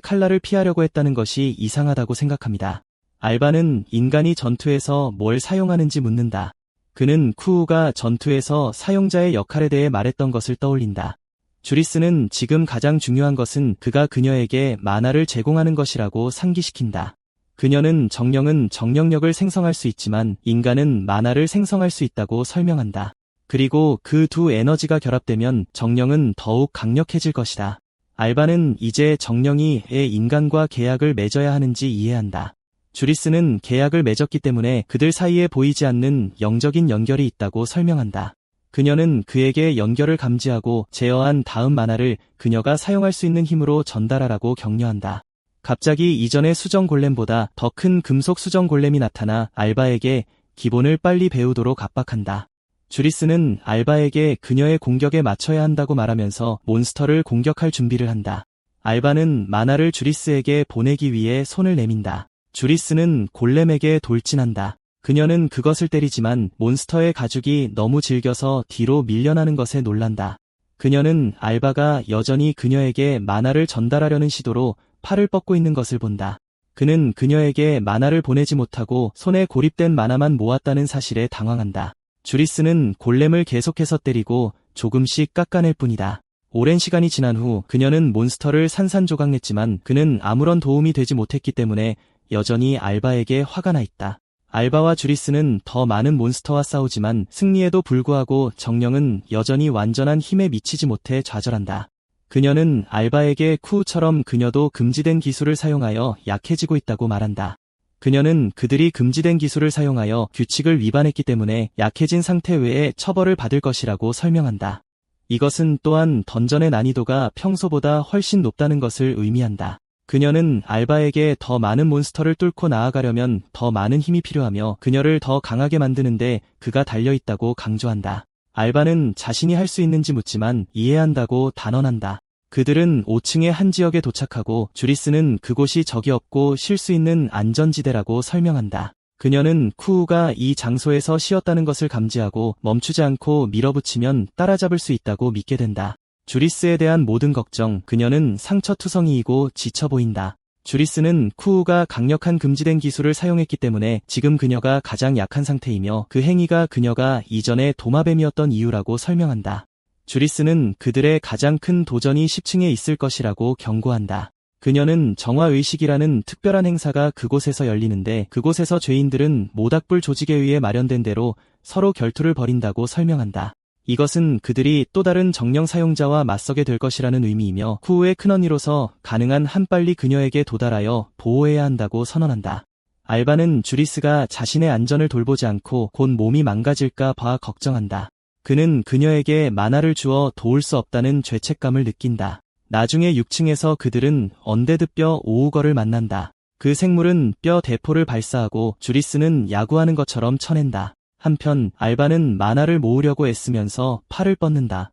칼날을 피하려고 했다는 것이 이상하다고 생각합니다. 알바는 인간이 전투에서 뭘 사용하는지 묻는다. 그는 쿠우가 전투에서 사용자의 역할에 대해 말했던 것을 떠올린다. 주리스는 지금 가장 중요한 것은 그가 그녀에게 만화를 제공하는 것이라고 상기시킨다. 그녀는 정령은 정령력을 생성할 수 있지만 인간은 만화를 생성할 수 있다고 설명한다. 그리고 그 두 에너지가 결합되면 정령은 더욱 강력해질 것이다. 알바는 이제 정령이 왜 인간과 계약을 맺어야 하는지 이해한다. 주리스는 계약을 맺었기 때문에 그들 사이에 보이지 않는 영적인 연결이 있다고 설명한다. 그녀는 그에게 연결을 감지하고 제어한 다음 만화를 그녀가 사용할 수 있는 힘으로 전달하라고 격려한다. 갑자기 이전의 수정 골렘보다 더 큰 금속 수정 골렘이 나타나 알바에게 기본을 빨리 배우도록 압박한다. 주리스는 알바에게 그녀의 공격에 맞춰야 한다고 말하면서 몬스터를 공격할 준비를 한다. 알바는 만화를 주리스에게 보내기 위해 손을 내민다. 주리스는 골렘에게 돌진한다. 그녀는 그것을 때리지만 몬스터의 가죽이 너무 질겨서 뒤로 밀려나는 것에 놀란다. 그녀는 알바가 여전히 그녀에게 만화를 전달하려는 시도로 팔을 뻗고 있는 것을 본다. 그는 그녀에게 만화를 보내지 못하고 손에 고립된 만화만 모았다는 사실에 당황한다. 주리스는 골렘을 계속해서 때리고 조금씩 깎아낼 뿐이다. 오랜 시간이 지난 후 그녀는 몬스터를 산산조각냈지만 그는 아무런 도움이 되지 못했기 때문에 여전히 알바에게 화가 나 있다. 알바와 주리스는 더 많은 몬스터와 싸우지만 승리에도 불구하고 정령은 여전히 완전한 힘에 미치지 못해 좌절한다. 그녀는 알바에게 쿠우처럼 그녀도 금지된 기술을 사용하여 약해지고 있다고 말한다. 그녀는 그들이 금지된 기술을 사용하여 규칙을 위반했기 때문에 약해진 상태 외에 처벌을 받을 것이라고 설명한다. 이것은 또한 던전의 난이도가 평소보다 훨씬 높다는 것을 의미한다. 그녀는 알바에게 더 많은 몬스터를 뚫고 나아가려면 더 많은 힘이 필요하며 그녀를 더 강하게 만드는데 그가 달려있다고 강조한다. 알바는 자신이 할 수 있는지 묻지만 이해한다고 단언한다. 그들은 5층의 한 지역에 도착하고 주리스는 그곳이 적이 없고 쉴 수 있는 안전지대라고 설명한다. 그녀는 쿠우가 이 장소에서 쉬었다는 것을 감지하고 멈추지 않고 밀어붙이면 따라잡을 수 있다고 믿게 된다. 주리스에 대한 모든 걱정, 그녀는 상처투성이이고 지쳐 보인다. 주리스는 쿠우가 강력한 금지된 기술을 사용했기 때문에 지금 그녀가 가장 약한 상태이며 그 행위가 그녀가 이전에 도마뱀이었던 이유라고 설명한다. 주리스는 그들의 가장 큰 도전이 10층에 있을 것이라고 경고한다. 그녀는 정화의식이라는 특별한 행사가 그곳에서 열리는데 그곳에서 죄인들은 모닥불 조직에 의해 마련된 대로 서로 결투를 벌인다고 설명한다. 이것은 그들이 또 다른 정령 사용자와 맞서게 될 것이라는 의미이며 쿠우의 큰언니로서 가능한 한 빨리 그녀에게 도달하여 보호해야 한다고 선언한다. 알바는 주리스가 자신의 안전을 돌보지 않고 곧 몸이 망가질까 봐 걱정한다. 그는 그녀에게 만화를 주어 도울 수 없다는 죄책감을 느낀다. 나중에 6층에서 그들은 언데드 뼈 오우거를 만난다. 그 생물은 뼈 대포를 발사하고 주리스는 야구하는 것처럼 쳐낸다. 한편 알바는 만화를 모으려고 애쓰면서 팔을 뻗는다.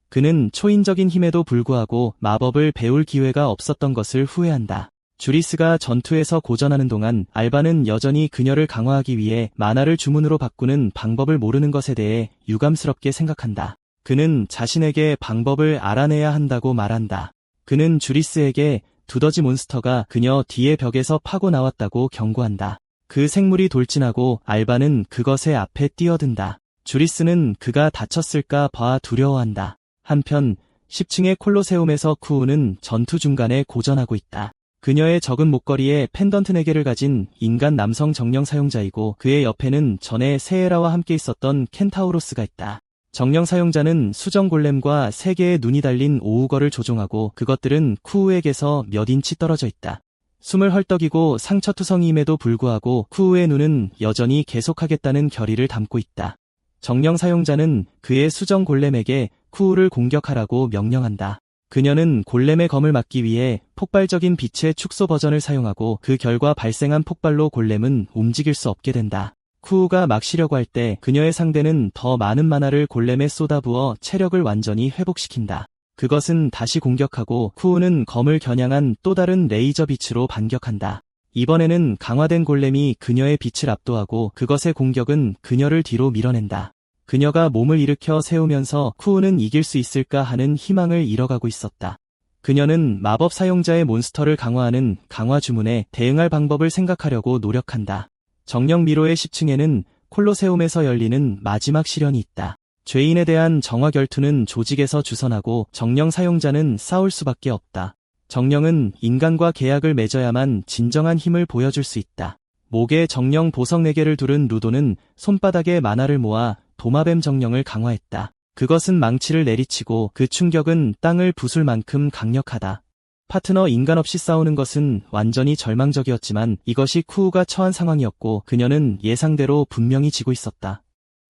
그는 초인적인 힘에도 불구하고 마법을 배울 기회가 없었던 것을 후회한다. 주리스가 전투에서 고전하는 동안 알바는 여전히 그녀를 강화하기 위해 만화를 주문으로 바꾸는 방법을 모르는 것에 대해 유감스럽게 생각한다. 그는 자신에게 방법을 알아내야 한다고 말한다. 그는 주리스에게 두더지 몬스터가 그녀 뒤의 벽에서 파고 나왔다고 경고한다. 그 생물이 돌진하고 알바는 그것의 앞에 뛰어든다. 주리스는 그가 다쳤을까 봐 두려워한다. 한편 10층의 콜로세움에서 쿠우는 전투 중간에 고전하고 있다. 그녀의 적은 목걸이에 펜던트 4개를 가진 인간 남성 정령 사용자이고 그의 옆에는 전에 세에라와 함께 있었던 켄타우로스가 있다. 정령 사용자는 수정 골렘과 3개의 눈이 달린 오우거를 조종하고 그것들은 쿠우에게서 몇 인치 떨어져 있다. 숨을 헐떡이고 상처투성이임에도 불구하고 쿠우의 눈은 여전히 계속하겠다는 결의를 담고 있다. 정령 사용자는 그의 수정 골렘에게 쿠우를 공격하라고 명령한다. 그녀는 골렘의 검을 막기 위해 폭발적인 빛의 축소 버전을 사용하고 그 결과 발생한 폭발로 골렘은 움직일 수 없게 된다. 쿠우가 막 쉬려고 할 때 그녀의 상대는 더 많은 만화를 골렘에 쏟아부어 체력을 완전히 회복시킨다. 그것은 다시 공격하고 쿠우는 검을 겨냥한 또 다른 레이저 빛으로 반격한다. 이번에는 강화된 골렘이 그녀의 빛을 압도하고 그것의 공격은 그녀를 뒤로 밀어낸다. 그녀가 몸을 일으켜 세우면서 쿠우는 이길 수 있을까 하는 희망을 잃어가고 있었다. 그녀는 마법 사용자의 몬스터를 강화하는 강화 주문에 대응할 방법을 생각하려고 노력한다. 정령 미로의 10층에는 콜로세움에서 열리는 마지막 시련이 있다. 죄인에 대한 정화 결투는 조직에서 주선하고 정령 사용자는 싸울 수밖에 없다. 정령은 인간과 계약을 맺어야만 진정한 힘을 보여줄 수 있다. 목에 정령 보석 4개를 두른 루도는 손바닥에 만화를 모아 도마뱀 정령을 강화했다. 그것은 망치를 내리치고 그 충격은 땅을 부술 만큼 강력하다. 파트너 인간 없이 싸우는 것은 완전히 절망적이었지만 이것이 쿠우가 처한 상황이었고 그녀는 예상대로 분명히 지고 있었다.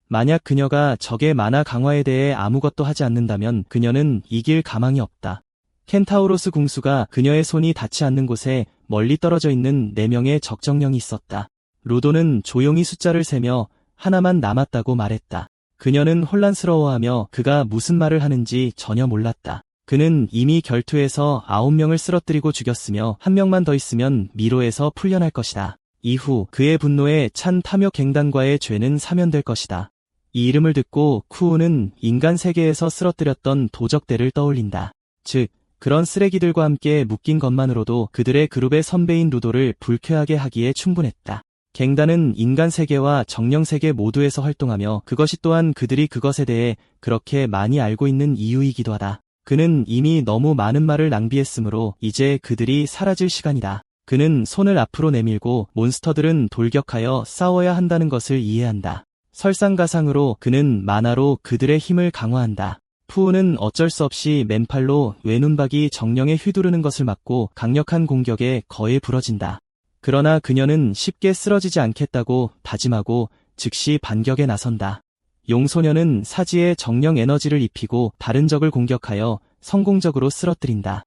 만약 그녀가 적의 만화 강화에 대해 아무것도 하지 않는다면 그녀는 이길 가망이 없다. 켄타우로스 궁수가 그녀의 손이 닿지 않는 곳에 멀리 떨어져 있는 4명의 적정령이 있었다. 루도는 조용히 숫자를 세며 하나만 남았다고 말했다. 그녀는 혼란스러워하며 그가 무슨 말을 하는지 전혀 몰랐다. 그는 이미 결투에서 9명을 쓰러뜨리고 죽였으며 1명만 더 있으면 미로에서 풀려날 것이다. 이후 그의 분노에 찬 탐욕갱단과의 죄는 사면될 것이다. 이 이름을 듣고 쿠우는 인간 세계에서 쓰러뜨렸던 도적대를 떠올린다. 즉, 그런 쓰레기들과 함께 묶인 것만으로도 그들의 그룹의 선배인 루도를 불쾌하게 하기에 충분했다. 갱단은 인간 세계와 정령 세계 모두에서 활동하며 그것이 또한 그들이 그것에 대해 그렇게 많이 알고 있는 이유이기도 하다. 그는 이미 너무 많은 말을 낭비했으므로 이제 그들이 사라질 시간이다. 그는 손을 앞으로 내밀고 몬스터들은 돌격하여 싸워야 한다는 것을 이해한다. 설상가상으로 그는 만화로 그들의 힘을 강화한다. 푸우는 어쩔 수 없이 맨팔로 외눈박이 정령에 휘두르는 것을 막고 강력한 공격에 거에 부러진다. 그러나 그녀는 쉽게 쓰러지지 않겠다고 다짐하고 즉시 반격에 나선다. 용소녀는 사지에 정령 에너지를 입히고 다른 적을 공격하여 성공적으로 쓰러뜨린다.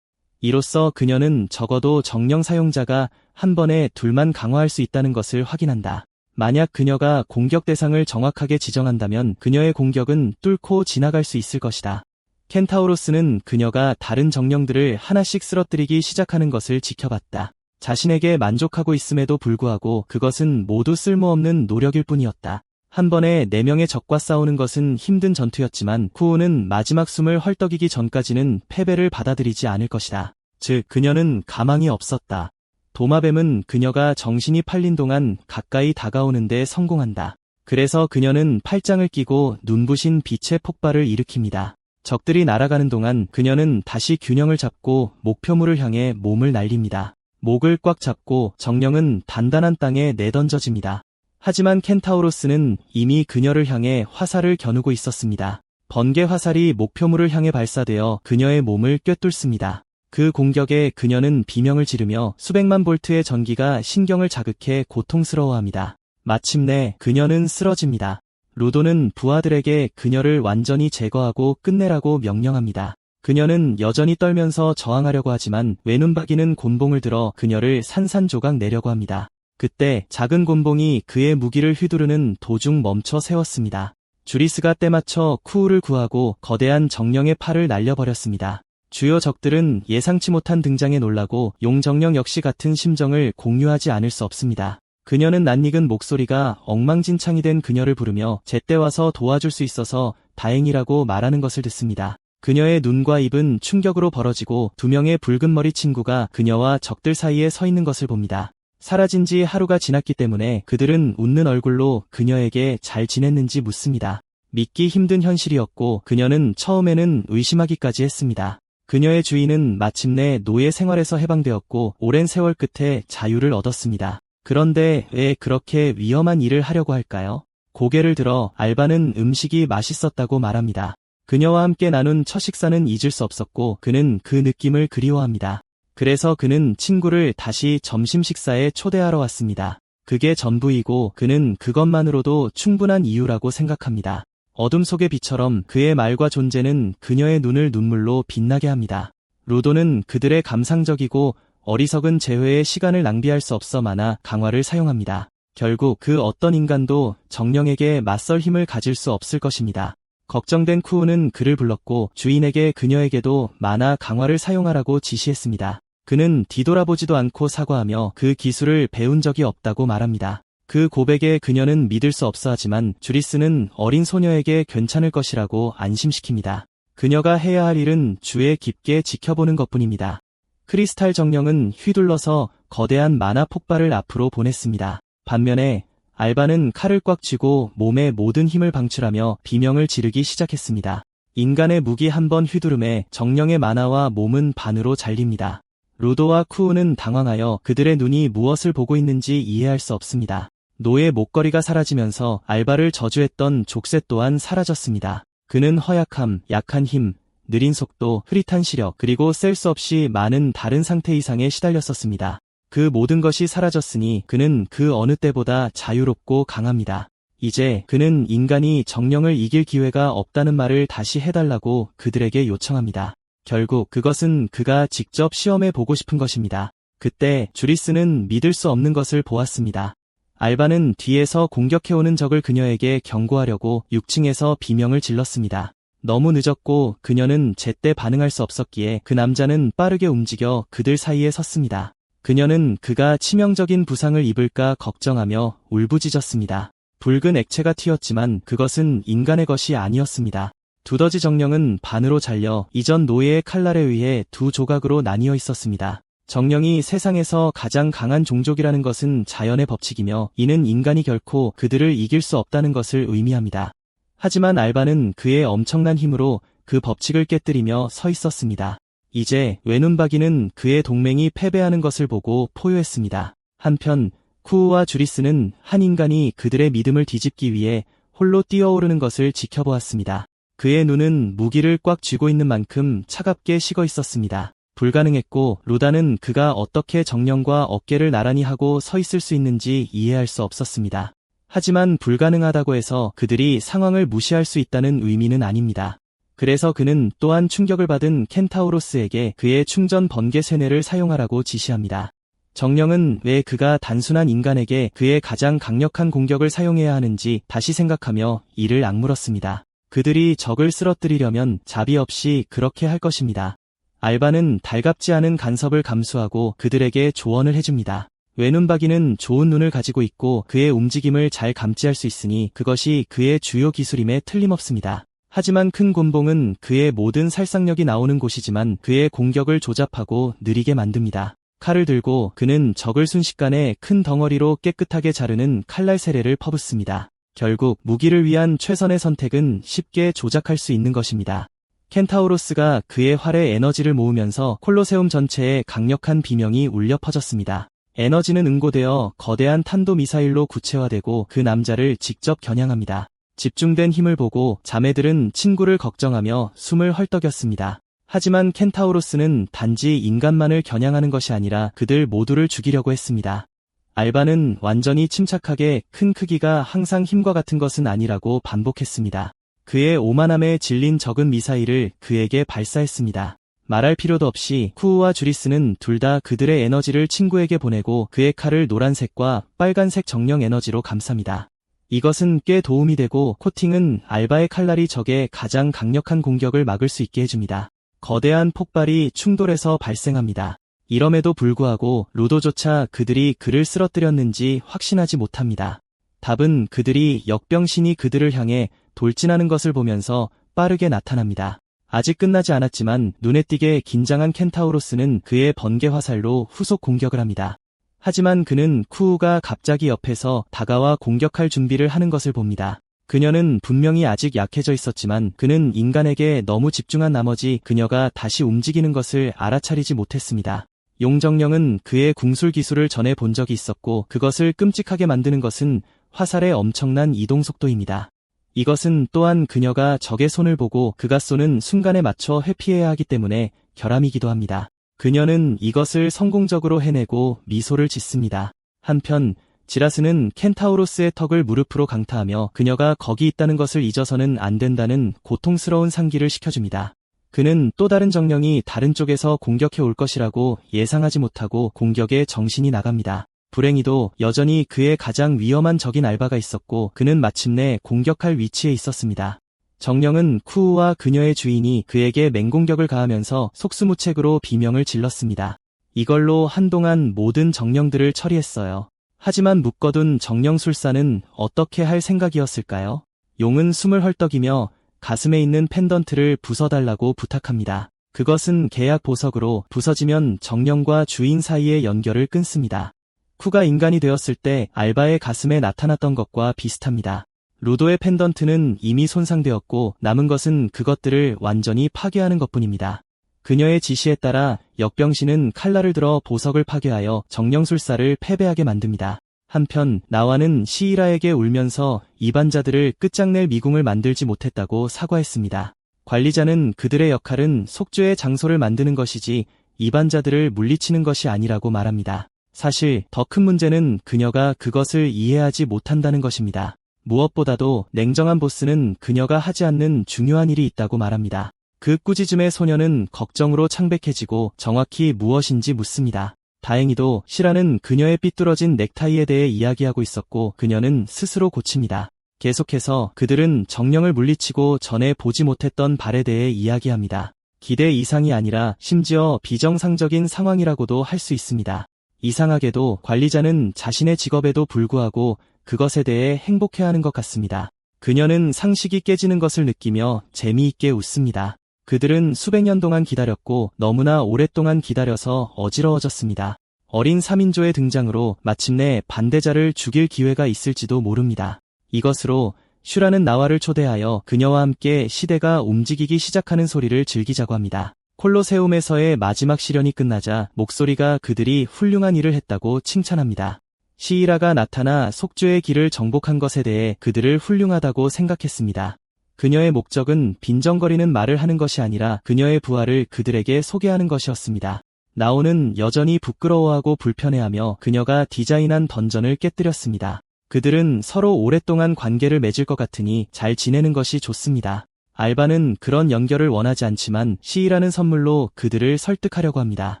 이로써 그녀는 적어도 정령 사용자가 한 번에 둘만 강화할 수 있다는 것을 확인한다. 만약 그녀가 공격 대상을 정확하게 지정한다면 그녀의 공격은 뚫고 지나갈 수 있을 것이다. 켄타우로스는 그녀가 다른 정령들을 하나씩 쓰러뜨리기 시작하는 것을 지켜봤다. 자신에게 만족하고 있음에도 불구하고 그것은 모두 쓸모없는 노력일 뿐이었다. 한 번에 4명의 적과 싸우는 것은 힘든 전투였지만 쿠우는 마지막 숨을 헐떡이기 전까지는 패배를 받아들이지 않을 것이다. 즉, 그녀는 가망이 없었다. 도마뱀은 그녀가 정신이 팔린 동안 가까이 다가오는 데 성공한다. 그래서 그녀는 팔짱을 끼고 눈부신 빛의 폭발을 일으킵니다. 적들이 날아가는 동안 그녀는 다시 균형을 잡고 목표물을 향해 몸을 날립니다. 목을 꽉 잡고 정령은 단단한 땅에 내던져집니다. 하지만 켄타우로스는 이미 그녀를 향해 화살을 겨누고 있었습니다. 번개 화살이 목표물을 향해 발사되어 그녀의 몸을 꿰뚫습니다. 그 공격에 그녀는 비명을 지르며 수백만 볼트의 전기가 신경을 자극해 고통스러워합니다. 마침내 그녀는 쓰러집니다. 루도는 부하들에게 그녀를 완전히 제거하고 끝내라고 명령합니다. 그녀는 여전히 떨면서 저항하려고 하지만 외눈박이는 곤봉을 들어 그녀를 산산조각 내려고 합니다. 그때 작은 곤봉이 그의 무기를 휘두르는 도중 멈춰 세웠습니다. 주리스가 때맞춰 쿠우를 구하고 거대한 정령의 팔을 날려버렸습니다. 주요 적들은 예상치 못한 등장에 놀라고 용정령 역시 같은 심정을 공유하지 않을 수 없습니다. 그녀는 낯익은 목소리가 엉망진창이 된 그녀를 부르며 제때 와서 도와줄 수 있어서 다행이라고 말하는 것을 듣습니다. 그녀의 눈과 입은 충격으로 벌어지고 2명의 붉은 머리 친구가 그녀와 적들 사이에 서 있는 것을 봅니다. 사라진 지 하루가 지났기 때문에 그들은 웃는 얼굴로 그녀에게 잘 지냈는지 묻습니다. 믿기 힘든 현실이었고 그녀는 처음에는 의심하기까지 했습니다. 그녀의 주인은 마침내 노예 생활에서 해방되었고 오랜 세월 끝에 자유를 얻었습니다. 그런데 왜 그렇게 위험한 일을 하려고 할까요? 고개를 들어 알바는 음식이 맛있었다고 말합니다. 그녀와 함께 나눈 첫 식사는 잊을 수 없었고 그는 그 느낌을 그리워합니다. 그래서 그는 친구를 다시 점심 식사에 초대하러 왔습니다. 그게 전부이고 그는 그것만으로도 충분한 이유라고 생각합니다. 어둠 속의 빛처럼 그의 말과 존재는 그녀의 눈을 눈물로 빛나게 합니다. 루도는 그들의 감상적이고 어리석은 재회에 시간을 낭비할 수 없어 만화 강화를 사용합니다. 결국 그 어떤 인간도 정령에게 맞설 힘을 가질 수 없을 것입니다. 걱정된 쿠우는 그를 불렀고 주인에게 그녀에게도 만화 강화를 사용하라고 지시했습니다. 그는 뒤돌아보지도 않고 사과하며 그 기술을 배운 적이 없다고 말합니다. 그 고백에 그녀는 믿을 수 없어 하지만 주리스는 어린 소녀에게 괜찮을 것이라고 안심시킵니다. 그녀가 해야 할 일은 주에 깊게 지켜보는 것뿐입니다. 크리스탈 정령은 휘둘러서 거대한 만화 폭발을 앞으로 보냈습니다. 반면에 알바는 칼을 꽉 쥐고 몸의 모든 힘을 방출하며 비명을 지르기 시작했습니다. 인간의 무기 한 번 휘두름에 정령의 만화와 몸은 반으로 잘립니다. 루도와 쿠우는 당황하여 그들의 눈이 무엇을 보고 있는지 이해할 수 없습니다. 노의 목걸이가 사라지면서 알바를 저주했던 족쇄 또한 사라졌습니다. 그는 허약함, 약한 힘, 느린 속도, 흐릿한 시력, 그리고 셀 수 없이 많은 다른 상태 이상에 시달렸었습니다. 그 모든 것이 사라졌으니 그는 그 어느 때보다 자유롭고 강합니다. 이제 그는 인간이 정령을 이길 기회가 없다는 말을 다시 해달라고 그들에게 요청합니다. 결국 그것은 그가 직접 시험해 보고 싶은 것입니다. 그때 주리스는 믿을 수 없는 것을 보았습니다. 알바는 뒤에서 공격해오는 적을 그녀에게 경고하려고 6층에서 비명을 질렀습니다. 너무 늦었고 그녀는 제때 반응할 수 없었기에 그 남자는 빠르게 움직여 그들 사이에 섰습니다. 그녀는 그가 치명적인 부상을 입을까 걱정하며 울부짖었습니다. 붉은 액체가 튀었지만 그것은 인간의 것이 아니었습니다. 두더지 정령은 반으로 잘려 이전 노예의 칼날에 의해 두 조각으로 나뉘어 있었습니다. 정령이 세상에서 가장 강한 종족이라는 것은 자연의 법칙이며 이는 인간이 결코 그들을 이길 수 없다는 것을 의미합니다. 하지만 알바는 그의 엄청난 힘으로 그 법칙을 깨뜨리며 서 있었습니다. 이제 외눈박이는 그의 동맹이 패배하는 것을 보고 포효했습니다. 한편 쿠우와 주리스는 한 인간이 그들의 믿음을 뒤집기 위해 홀로 뛰어오르는 것을 지켜보았습니다. 그의 눈은 무기를 꽉 쥐고 있는 만큼 차갑게 식어 있었습니다. 불가능했고 루다는 그가 어떻게 정령과 어깨를 나란히 하고 서 있을 수 있는지 이해할 수 없었습니다. 하지만 불가능하다고 해서 그들이 상황을 무시할 수 있다는 의미는 아닙니다. 그래서 그는 또한 충격을 받은 켄타우로스에게 그의 충전 번개 쇠뇌를 사용하라고 지시합니다. 정령은 왜 그가 단순한 인간에게 그의 가장 강력한 공격을 사용해야 하는지 다시 생각하며 이를 악물었습니다. 그들이 적을 쓰러뜨리려면 자비 없이 그렇게 할 것입니다. 알바는 달갑지 않은 간섭을 감수하고 그들에게 조언을 해줍니다. 외눈박이는 좋은 눈을 가지고 있고 그의 움직임을 잘 감지할 수 있으니 그것이 그의 주요 기술임에 틀림없습니다. 하지만 큰 곤봉은 그의 모든 살상력이 나오는 곳이지만 그의 공격을 조잡하고 느리게 만듭니다. 칼을 들고 그는 적을 순식간에 큰 덩어리로 깨끗하게 자르는 칼날 세례를 퍼붓습니다. 결국 무기를 위한 최선의 선택은 쉽게 조작할 수 있는 것입니다. 켄타우로스가 그의 활에 에너지를 모으면서 콜로세움 전체에 강력한 비명이 울려 퍼졌습니다. 에너지는 응고되어 거대한 탄도미사일로 구체화되고 그 남자를 직접 겨냥합니다. 집중된 힘을 보고 자매들은 친구를 걱정하며 숨을 헐떡였습니다. 하지만 켄타우로스는 단지 인간만을 겨냥하는 것이 아니라 그들 모두를 죽이려고 했습니다. 알바는 완전히 침착하게 큰 크기가 항상 힘과 같은 것은 아니라고 반복했습니다. 그의 오만함에 질린 적은 미사일을 그에게 발사했습니다. 말할 필요도 없이 쿠우와 주리스는 둘 다 그들의 에너지를 친구에게 보내고 그의 칼을 노란색과 빨간색 정령 에너지로 감쌉니다. 이것은 꽤 도움이 되고 코팅은 알바의 칼날이 적의 가장 강력한 공격을 막을 수 있게 해줍니다. 거대한 폭발이 충돌해서 발생합니다. 이럼에도 불구하고 루도조차 그들이 그를 쓰러뜨렸는지 확신하지 못합니다. 답은 그들이 역병신이 그들을 향해 돌진하는 것을 보면서 빠르게 나타납니다. 아직 끝나지 않았지만 눈에 띄게 긴장한 켄타우로스는 그의 번개 화살로 후속 공격을 합니다. 하지만 그는 쿠우가 갑자기 옆에서 다가와 공격할 준비를 하는 것을 봅니다. 그녀는 분명히 아직 약해져 있었지만 그는 인간에게 너무 집중한 나머지 그녀가 다시 움직이는 것을 알아차리지 못했습니다. 용정령은 그의 궁술 기술을 전해 본 적이 있었고 그것을 끔찍하게 만드는 것은 화살의 엄청난 이동 속도입니다. 이것은 또한 그녀가 적의 손을 보고 그가 쏘는 순간에 맞춰 회피해야 하기 때문에 결함이기도 합니다. 그녀는 이것을 성공적으로 해내고 미소를 짓습니다. 한편 지라스는 켄타우로스의 턱을 무릎으로 강타하며 그녀가 거기 있다는 것을 잊어서는 안 된다는 고통스러운 상기를 시켜줍니다. 그는 또 다른 정령이 다른 쪽에서 공격해 올 것이라고 예상하지 못하고 공격에 정신이 나갑니다. 불행히도 여전히 그의 가장 위험한 적인 알바가 있었고 그는 마침내 공격할 위치에 있었습니다. 정령은 쿠우와 그녀의 주인이 그에게 맹공격을 가하면서 속수무책으로 비명을 질렀습니다. 이걸로 한동안 모든 정령들을 처리했어요. 하지만 묶어둔 정령술사는 어떻게 할 생각이었을까요? 용은 숨을 헐떡이며 가슴에 있는 펜던트를 부숴달라고 부탁합니다. 그것은 계약 보석으로 부서지면 정령과 주인 사이의 연결을 끊습니다. 쿠가 인간이 되었을 때 알바의 가슴에 나타났던 것과 비슷합니다. 루도의 펜던트는 이미 손상되었고 남은 것은 그것들을 완전히 파괴하는 것뿐입니다. 그녀의 지시에 따라 역병신은 칼날을 들어 보석을 파괴하여 정령술사를 패배하게 만듭니다. 한편 나와는 시이라에게 울면서 이반자들을 끝장낼 미궁을 만들지 못했다고 사과했습니다. 관리자는 그들의 역할은 속죄의 장소를 만드는 것이지 이반자들을 물리치는 것이 아니라고 말합니다. 사실 더 큰 문제는 그녀가 그것을 이해하지 못한다는 것입니다. 무엇보다도 냉정한 보스는 그녀가 하지 않는 중요한 일이 있다고 말합니다. 그 꾸짖음의 소녀는 걱정으로 창백해지고 정확히 무엇인지 묻습니다. 다행히도 시라는 그녀의 삐뚤어진 넥타이에 대해 이야기하고 있었고 그녀는 스스로 고칩니다. 계속해서 그들은 정령을 물리치고 전에 보지 못했던 발에 대해 이야기합니다. 기대 이상이 아니라 심지어 비정상적인 상황이라고도 할 수 있습니다. 이상하게도 관리자는 자신의 직업에도 불구하고 그것에 대해 행복해하는 것 같습니다. 그녀는 상식이 깨지는 것을 느끼며 재미있게 웃습니다. 그들은 수백 년 동안 기다렸고 너무나 오랫동안 기다려서 어지러워졌습니다. 어린 3인조의 등장으로 마침내 반대자를 죽일 기회가 있을지도 모릅니다. 이것으로 슈라는 나와를 초대하여 그녀와 함께 시대가 움직이기 시작하는 소리를 즐기자고 합니다. 콜로세움에서의 마지막 시련이 끝나자 목소리가 그들이 훌륭한 일을 했다고 칭찬합니다. 시이라가 나타나 속죄의 길을 정복한 것에 대해 그들을 훌륭하다고 생각했습니다. 그녀의 목적은 빈정거리는 말을 하는 것이 아니라 그녀의 부활을 그들에게 소개하는 것이었습니다. 나오는 여전히 부끄러워하고 불편해하며 그녀가 디자인한 던전을 깨뜨렸습니다. 그들은 서로 오랫동안 관계를 맺을 것 같으니 잘 지내는 것이 좋습니다. 알바는 그런 연결을 원하지 않지만 시이라는 선물로 그들을 설득하려고 합니다.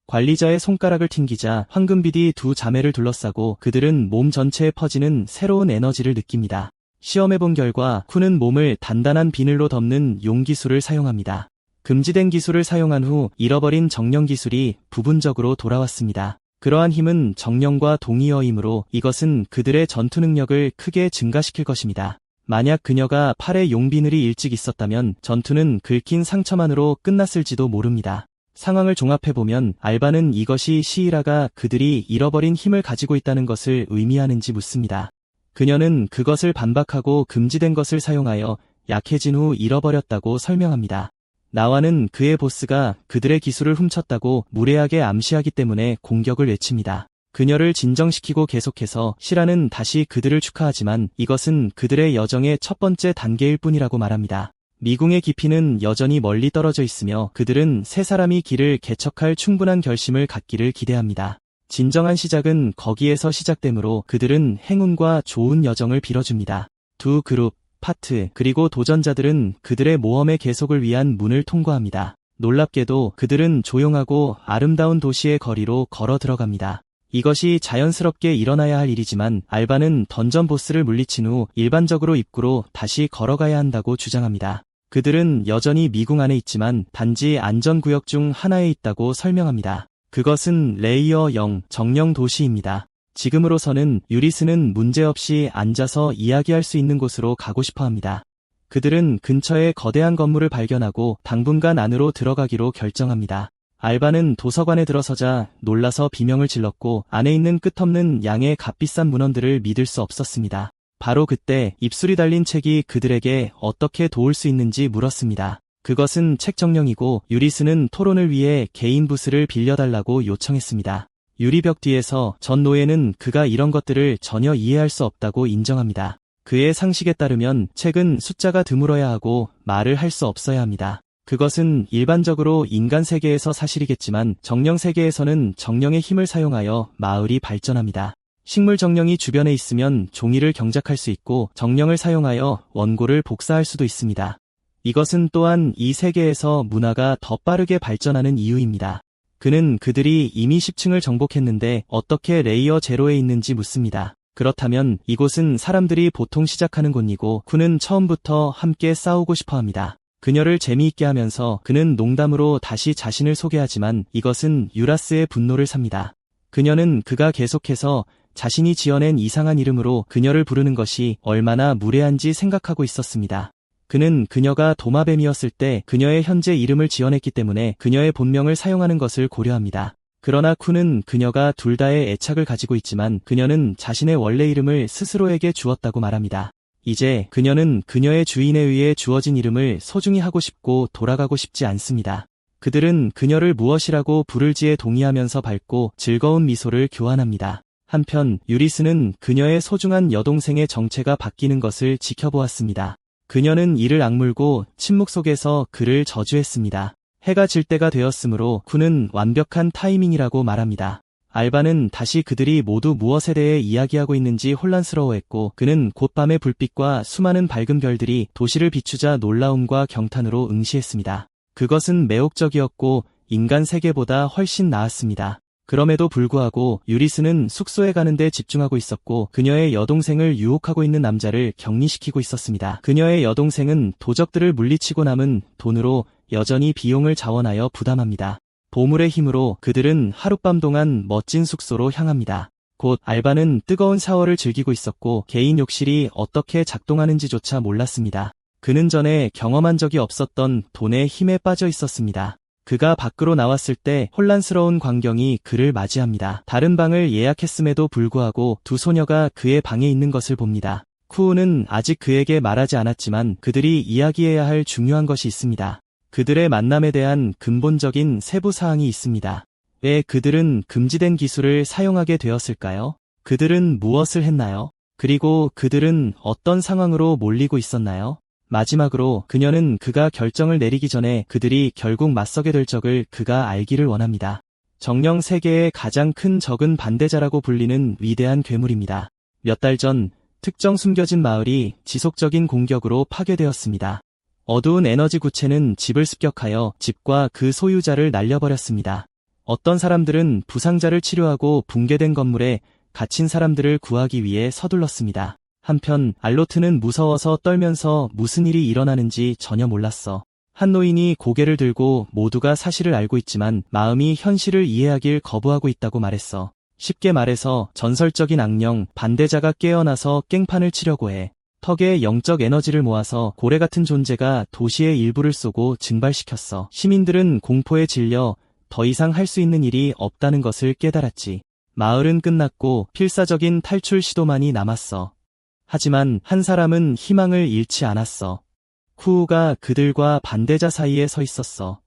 관리자의 손가락을 튕기자 황금빛이 두 자매를 둘러싸고 그들은 몸 전체에 퍼지는 새로운 에너지를 느낍니다. 시험해본 결과 쿠는 몸을 단단한 비늘로 덮는 용 기술을 사용합니다. 금지된 기술을 사용한 후 잃어버린 정령 기술이 부분적으로 돌아왔습니다. 그러한 힘은 정령과 동의어이므로 이것은 그들의 전투 능력을 크게 증가시킬 것입니다. 만약 그녀가 팔에 용비늘이 일찍 있었다면 전투는 긁힌 상처만으로 끝났을지도 모릅니다. 상황을 종합해보면 알바는 이것이 시이라가 그들이 잃어버린 힘을 가지고 있다는 것을 의미하는지 묻습니다. 그녀는 그것을 반박하고 금지된 것을 사용하여 약해진 후 잃어버렸다고 설명합니다. 나와는 그의 보스가 그들의 기술을 훔쳤다고 무례하게 암시하기 때문에 공격을 외칩니다. 그녀를 진정시키고 계속해서 시라는 다시 그들을 축하하지만 이것은 그들의 여정의 첫 번째 단계일 뿐이라고 말합니다. 미궁의 깊이는 여전히 멀리 떨어져 있으며 그들은 세 사람이 길을 개척할 충분한 결심을 갖기를 기대합니다. 진정한 시작은 거기에서 시작되므로 그들은 행운과 좋은 여정을 빌어줍니다. 두 그룹, 파트, 그리고 도전자들은 그들의 모험의 계속을 위한 문을 통과합니다. 놀랍게도 그들은 조용하고 아름다운 도시의 거리로 걸어 들어갑니다. 이것이 자연스럽게 일어나야 할 일이지만 알바는 던전 보스를 물리친 후 일반적으로 입구로 다시 걸어가야 한다고 주장합니다. 그들은 여전히 미궁 안에 있지만 단지 안전구역 중 하나에 있다고 설명합니다. 그것은 레이어 0 정령 도시입니다. 지금으로서는 유리스는 문제없이 앉아서 이야기할 수 있는 곳으로 가고 싶어 합니다. 그들은 근처에 거대한 건물을 발견하고 당분간 안으로 들어가기로 결정합니다. 알바는 도서관에 들어서자 놀라서 비명을 질렀고 안에 있는 끝없는 양의 값비싼 문헌들을 믿을 수 없었습니다. 바로 그때 입술이 달린 책이 그들에게 어떻게 도울 수 있는지 물었습니다. 그것은 책 정령이고 유리스는 토론을 위해 개인 부스를 빌려달라고 요청했습니다. 유리벽 뒤에서 전 노예는 그가 이런 것들을 전혀 이해할 수 없다고 인정합니다. 그의 상식에 따르면 책은 숫자가 드물어야 하고 말을 할 수 없어야 합니다. 그것은 일반적으로 인간 세계에서 사실이겠지만 정령 세계에서는 정령의 힘을 사용하여 마을이 발전합니다. 식물 정령이 주변에 있으면 종이를 경작할 수 있고 정령을 사용하여 원고를 복사할 수도 있습니다. 이것은 또한 이 세계에서 문화가 더 빠르게 발전하는 이유입니다. 그는 그들이 이미 10층을 정복했는데 어떻게 레이어 제로에 있는지 묻습니다. 그렇다면 이곳은 사람들이 보통 시작하는 곳이고 쿤은 처음부터 함께 싸우고 싶어 합니다. 그녀를 재미있게 하면서 그는 농담으로 다시 자신을 소개하지만 이것은 유라스의 분노를 삽니다. 그녀는 그가 계속해서 자신이 지어낸 이상한 이름으로 그녀를 부르는 것이 얼마나 무례한지 생각하고 있었습니다. 그는 그녀가 도마뱀이었을 때 그녀의 현재 이름을 지어냈기 때문에 그녀의 본명을 사용하는 것을 고려합니다. 그러나 쿤은 그녀가 둘 다의 애착을 가지고 있지만 그녀는 자신의 원래 이름을 스스로에게 주었다고 말합니다. 이제 그녀는 그녀의 주인에 의해 주어진 이름을 소중히 하고 싶고 돌아가고 싶지 않습니다. 그들은 그녀를 무엇이라고 부를지에 동의하면서 밝고 즐거운 미소를 교환합니다. 한편 유리스는 그녀의 소중한 여동생의 정체가 바뀌는 것을 지켜보았습니다. 그녀는 이를 악물고 침묵 속에서 그를 저주했습니다. 해가 질 때가 되었으므로 쿤은 완벽한 타이밍이라고 말합니다. 알바는 다시 그들이 모두 무엇에 대해 이야기하고 있는지 혼란스러워했고 그는 곧 밤의 불빛과 수많은 밝은 별들이 도시를 비추자 놀라움과 경탄으로 응시했습니다. 그것은 매혹적이었고 인간 세계보다 훨씬 나았습니다. 그럼에도 불구하고 유리스는 숙소에 가는 데 집중하고 있었고 그녀의 여동생을 유혹하고 있는 남자를 격리시키고 있었습니다. 그녀의 여동생은 도적들을 물리치고 남은 돈으로 여전히 비용을 자원하여 부담합니다. 보물의 힘으로 그들은 하룻밤 동안 멋진 숙소로 향합니다. 곧 알바는 뜨거운 샤워를 즐기고 있었고 개인 욕실이 어떻게 작동하는지조차 몰랐습니다. 그는 전에 경험한 적이 없었던 돈의 힘에 빠져 있었습니다. 그가 밖으로 나왔을 때 혼란스러운 광경이 그를 맞이합니다. 다른 방을 예약했음에도 불구하고 두 소녀가 그의 방에 있는 것을 봅니다. 쿠우는 아직 그에게 말하지 않았지만 그들이 이야기해야 할 중요한 것이 있습니다. 그들의 만남에 대한 근본적인 세부 사항이 있습니다. 왜 그들은 금지된 기술을 사용하게 되었을까요? 그들은 무엇을 했나요? 그리고 그들은 어떤 상황으로 몰리고 있었나요? 마지막으로 그녀는 그가 결정을 내리기 전에 그들이 결국 맞서게 될 적을 그가 알기를 원합니다. 정령 세계의 가장 큰 적은 반대자라고 불리는 위대한 괴물입니다. 몇 달 전 특정 숨겨진 마을이 지속적인 공격으로 파괴되었습니다. 어두운 에너지 구체는 집을 습격하여 집과 그 소유자를 날려버렸습니다. 어떤 사람들은 부상자를 치료하고 붕괴된 건물에 갇힌 사람들을 구하기 위해 서둘렀습니다. 한편 알로트는 무서워서 떨면서 무슨 일이 일어나는지 전혀 몰랐어. 한 노인이 고개를 들고 모두가 사실을 알고 있지만 마음이 현실을 이해하길 거부하고 있다고 말했어. 쉽게 말해서 전설적인 악령 반대자가 깨어나서 깽판을 치려고 해. 턱에 영적 에너지를 모아서 고래 같은 존재가 도시의 일부를 쏘고 증발시켰어. 시민들은 공포에 질려 더 이상 할 수 있는 일이 없다는 것을 깨달았지. 마을은 끝났고 필사적인 탈출 시도만이 남았어. 하지만 한 사람은 희망을 잃지 않았어. 쿠우가 그들과 반대자 사이에 서 있었어.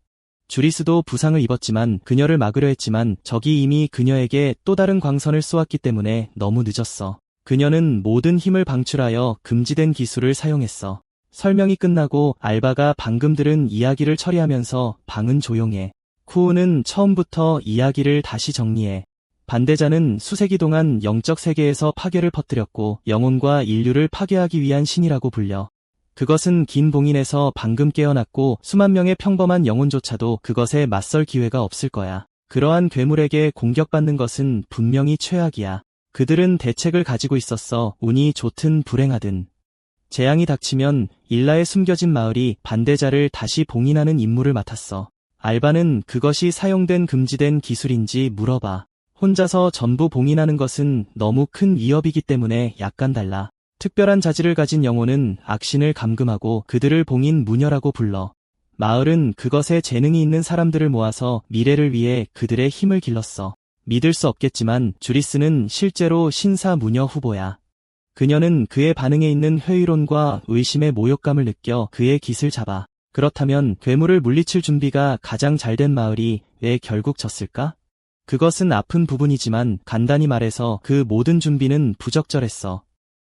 주리스도 부상을 입었지만 그녀를 막으려 했지만 적이 이미 그녀에게 또 다른 광선을 쏘았기 때문에 너무 늦었어. 그녀는 모든 힘을 방출하여 금지된 기술을 사용했어. 설명이 끝나고 알바가 방금 들은 이야기를 처리하면서 방은 조용해. 쿠우는 처음부터 이야기를 다시 정리해. 반대자는 수세기 동안 영적 세계에서 파괴를 퍼뜨렸고 영혼과 인류를 파괴하기 위한 신이라고 불려. 그것은 긴 봉인에서 방금 깨어났고 수만 명의 평범한 영혼조차도 그것에 맞설 기회가 없을 거야. 그러한 괴물에게 공격받는 것은 분명히 최악이야. 그들은 대책을 가지고 있었어. 운이 좋든 불행하든. 재앙이 닥치면 일라에 숨겨진 마을이 반대자를 다시 봉인하는 임무를 맡았어. 알바는 그것이 사용된 금지된 기술인지 물어봐. 혼자서 전부 봉인하는 것은 너무 큰 위협이기 때문에 약간 달라. 특별한 자질을 가진 영혼은 악신을 감금하고 그들을 봉인 무녀라고 불러. 마을은 그것에 재능이 있는 사람들을 모아서 미래를 위해 그들의 힘을 길렀어. 믿을 수 없겠지만 주리스는 실제로 신사 무녀 후보야. 그녀는 그의 반응에 있는 회의론과 의심의 모욕감을 느껴 그의 깃을 잡아. 그렇다면 괴물을 물리칠 준비가 가장 잘된 마을이 왜 결국 졌을까? 그것은 아픈 부분이지만 간단히 말해서 그 모든 준비는 부적절했어.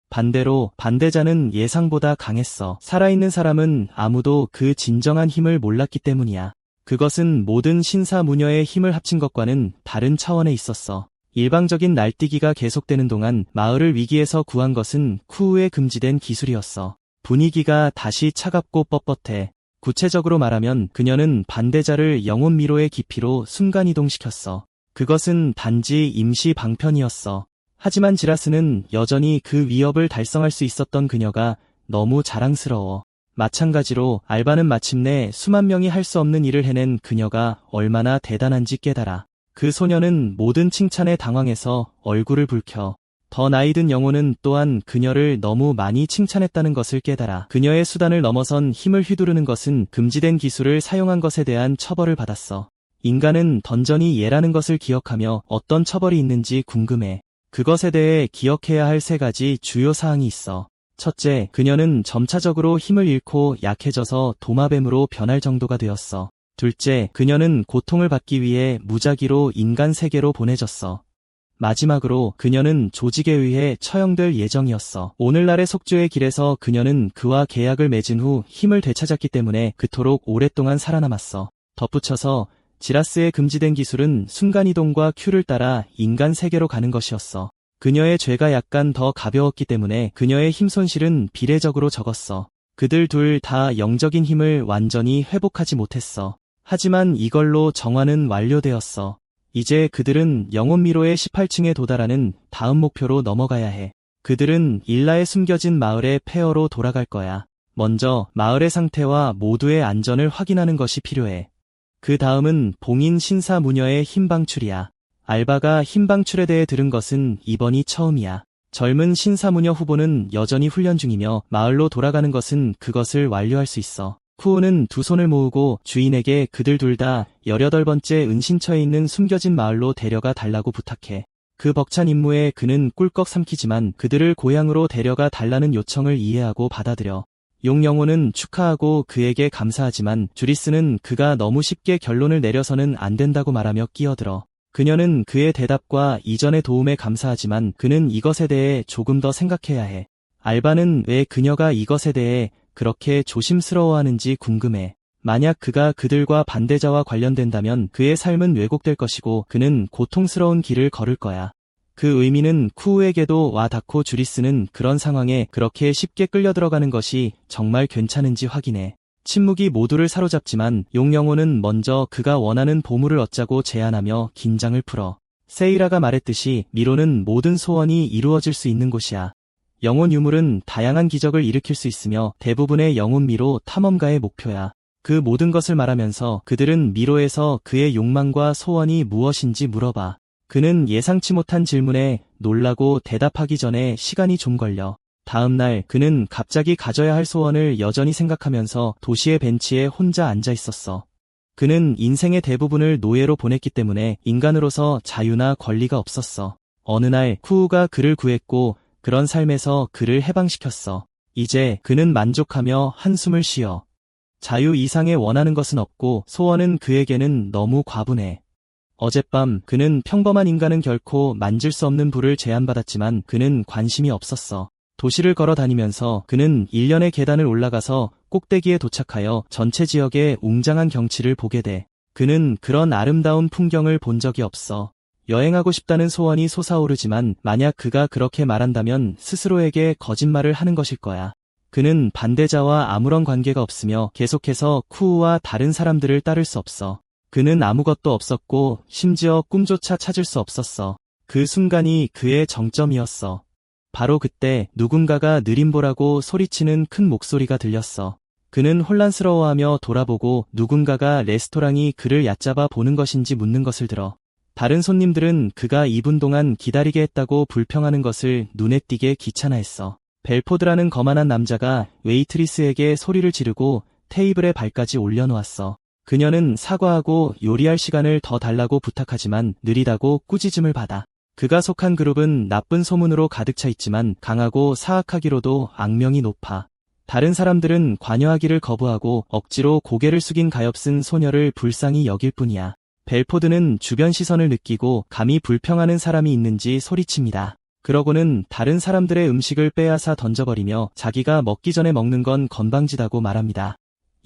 반대로 반대자는 예상보다 강했어. 살아있는 사람은 아무도 그 진정한 힘을 몰랐기 때문이야. 그것은 모든 신사무녀의 힘을 합친 것과는 다른 차원에 있었어. 일방적인 날뛰기가 계속되는 동안 마을을 위기에서 구한 것은 쿠우의 금지된 기술이었어. 분위기가 다시 차갑고 뻣뻣해. 구체적으로 말하면 그녀는 반대자를 영혼 미로의 깊이로 순간이동시켰어. 그것은 단지 임시 방편이었어. 하지만 지라스는 여전히 그 위협을 달성할 수 있었던 그녀가 너무 자랑스러워. 마찬가지로 알바는 마침내 수만 명이 할 수 없는 일을 해낸 그녀가 얼마나 대단한지 깨달아. 그 소녀는 모든 칭찬에 당황해서 얼굴을 붉혀. 더 나이 든 영혼은 또한 그녀를 너무 많이 칭찬했다는 것을 깨달아. 그녀의 수단을 넘어선 힘을 휘두르는 것은 금지된 기술을 사용한 것에 대한 처벌을 받았어. 인간은 던전이 얘라는 것을 기억하며 어떤 처벌이 있는지 궁금해. 그것에 대해 기억해야 할 3가지 주요 사항이 있어. 첫째, 그녀는 점차적으로 힘을 잃고 약해져서 도마뱀으로 변할 정도가 되었어. 둘째, 그녀는 고통을 받기 위해 무작위로 인간 세계로 보내졌어. 마지막으로 그녀는 조직에 의해 처형될 예정이었어. 오늘날의 속죄의 길에서 그녀는 그와 계약을 맺은 후 힘을 되찾았기 때문에 그토록 오랫동안 살아남았어. 덧붙여서 지라스의 금지된 기술은 순간이동과 큐를 따라 인간 세계로 가는 것이었어. 그녀의 죄가 약간 더 가벼웠기 때문에 그녀의 힘 손실은 비례적으로 적었어. 그들 둘 다 영적인 힘을 완전히 회복하지 못했어. 하지만 이걸로 정화는 완료되었어. 이제 그들은 영혼 미로의 18층에 도달하는 다음 목표로 넘어가야 해. 그들은 일라에 숨겨진 마을의 폐허로 돌아갈 거야. 먼저 마을의 상태와 모두의 안전을 확인하는 것이 필요해. 그 다음은 봉인 신사 무녀의 힘 방출이야. 알바가 힘 방출에 대해 들은 것은 이번이 처음이야. 젊은 신사 무녀 후보는 여전히 훈련 중이며 마을로 돌아가는 것은 그것을 완료할 수 있어. 쿠우는 두 손을 모으고 주인에게 그들 둘 다 18번째 은신처에 있는 숨겨진 마을로 데려가 달라고 부탁해. 그 벅찬 임무에 그는 꿀꺽 삼키지만 그들을 고향으로 데려가 달라는 요청을 이해하고 받아들여. 용영호는 축하하고 그에게 감사하지만 주리스는 그가 너무 쉽게 결론을 내려서는 안 된다고 말하며 끼어들어. 그녀는 그의 대답과 이전의 도움에 감사하지만 그는 이것에 대해 조금 더 생각해야 해. 알바는 왜 그녀가 이것에 대해 그렇게 조심스러워하는지 궁금해. 만약 그가 그들과 반대자와 관련된다면 그의 삶은 왜곡될 것이고 그는 고통스러운 길을 걸을 거야. 그 의미는 쿠우에게도 와 닿고 주리스는 그런 상황에 그렇게 쉽게 끌려들어가는 것이 정말 괜찮은지 확인해. 침묵이 모두를 사로잡지만 용영호는 먼저 그가 원하는 보물을 얻자고 제안하며 긴장을 풀어. 세이라가 말했듯이 미로는 모든 소원이 이루어질 수 있는 곳이야. 영혼 유물은 다양한 기적을 일으킬 수 있으며 대부분의 영혼 미로 탐험가의 목표야. 그 모든 것을 말하면서 그들은 미로에서 그의 욕망과 소원이 무엇인지 물어봐. 그는 예상치 못한 질문에 놀라고 대답하기 전에 시간이 좀 걸려. 다음 날 그는 갑자기 가져야 할 소원을 여전히 생각하면서 도시의 벤치에 혼자 앉아 있었어. 그는 인생의 대부분을 노예로 보냈기 때문에 인간으로서 자유나 권리가 없었어. 어느 날 쿠우가 그를 구했고 그런 삶에서 그를 해방시켰어. 이제 그는 만족하며 한숨을 쉬어. 자유 이상의 원하는 것은 없고 소원은 그에게는 너무 과분해. 어젯밤 그는 평범한 인간은 결코 만질 수 없는 불을 제안받았지만 그는 관심이 없었어. 도시를 걸어 다니면서 그는 일련의 계단을 올라가서 꼭대기에 도착하여 전체 지역의 웅장한 경치를 보게 돼. 그는 그런 아름다운 풍경을 본 적이 없어. 여행하고 싶다는 소원이 솟아오르지만 만약 그가 그렇게 말한다면 스스로에게 거짓말을 하는 것일 거야. 그는 반대자와 아무런 관계가 없으며 계속해서 쿠우와 다른 사람들을 따를 수 없어. 그는 아무것도 없었고 심지어 꿈조차 찾을 수 없었어. 그 순간이 그의 정점이었어. 바로 그때 누군가가 느림보라고 소리치는 큰 목소리가 들렸어. 그는 혼란스러워하며 돌아보고 누군가가 레스토랑이 그를 얕잡아 보는 것인지 묻는 것을 들어. 다른 손님들은 그가 2분 동안 기다리게 했다고 불평하는 것을 눈에 띄게 귀찮아했어. 벨포드라는 거만한 남자가 웨이트리스에게 소리를 지르고 테이블에 발까지 올려놓았어. 그녀는 사과하고 요리할 시간을 더 달라고 부탁하지만 느리다고 꾸짖음을 받아. 그가 속한 그룹은 나쁜 소문으로 가득 차 있지만 강하고 사악하기로도 악명이 높아. 다른 사람들은 관여하기를 거부하고 억지로 고개를 숙인 가엾은 소녀를 불쌍히 여길 뿐이야. 벨포드는 주변 시선을 느끼고 감히 불평하는 사람이 있는지 소리칩니다. 그러고는 다른 사람들의 음식을 빼앗아 던져버리며 자기가 먹기 전에 먹는 건 건방지다고 말합니다.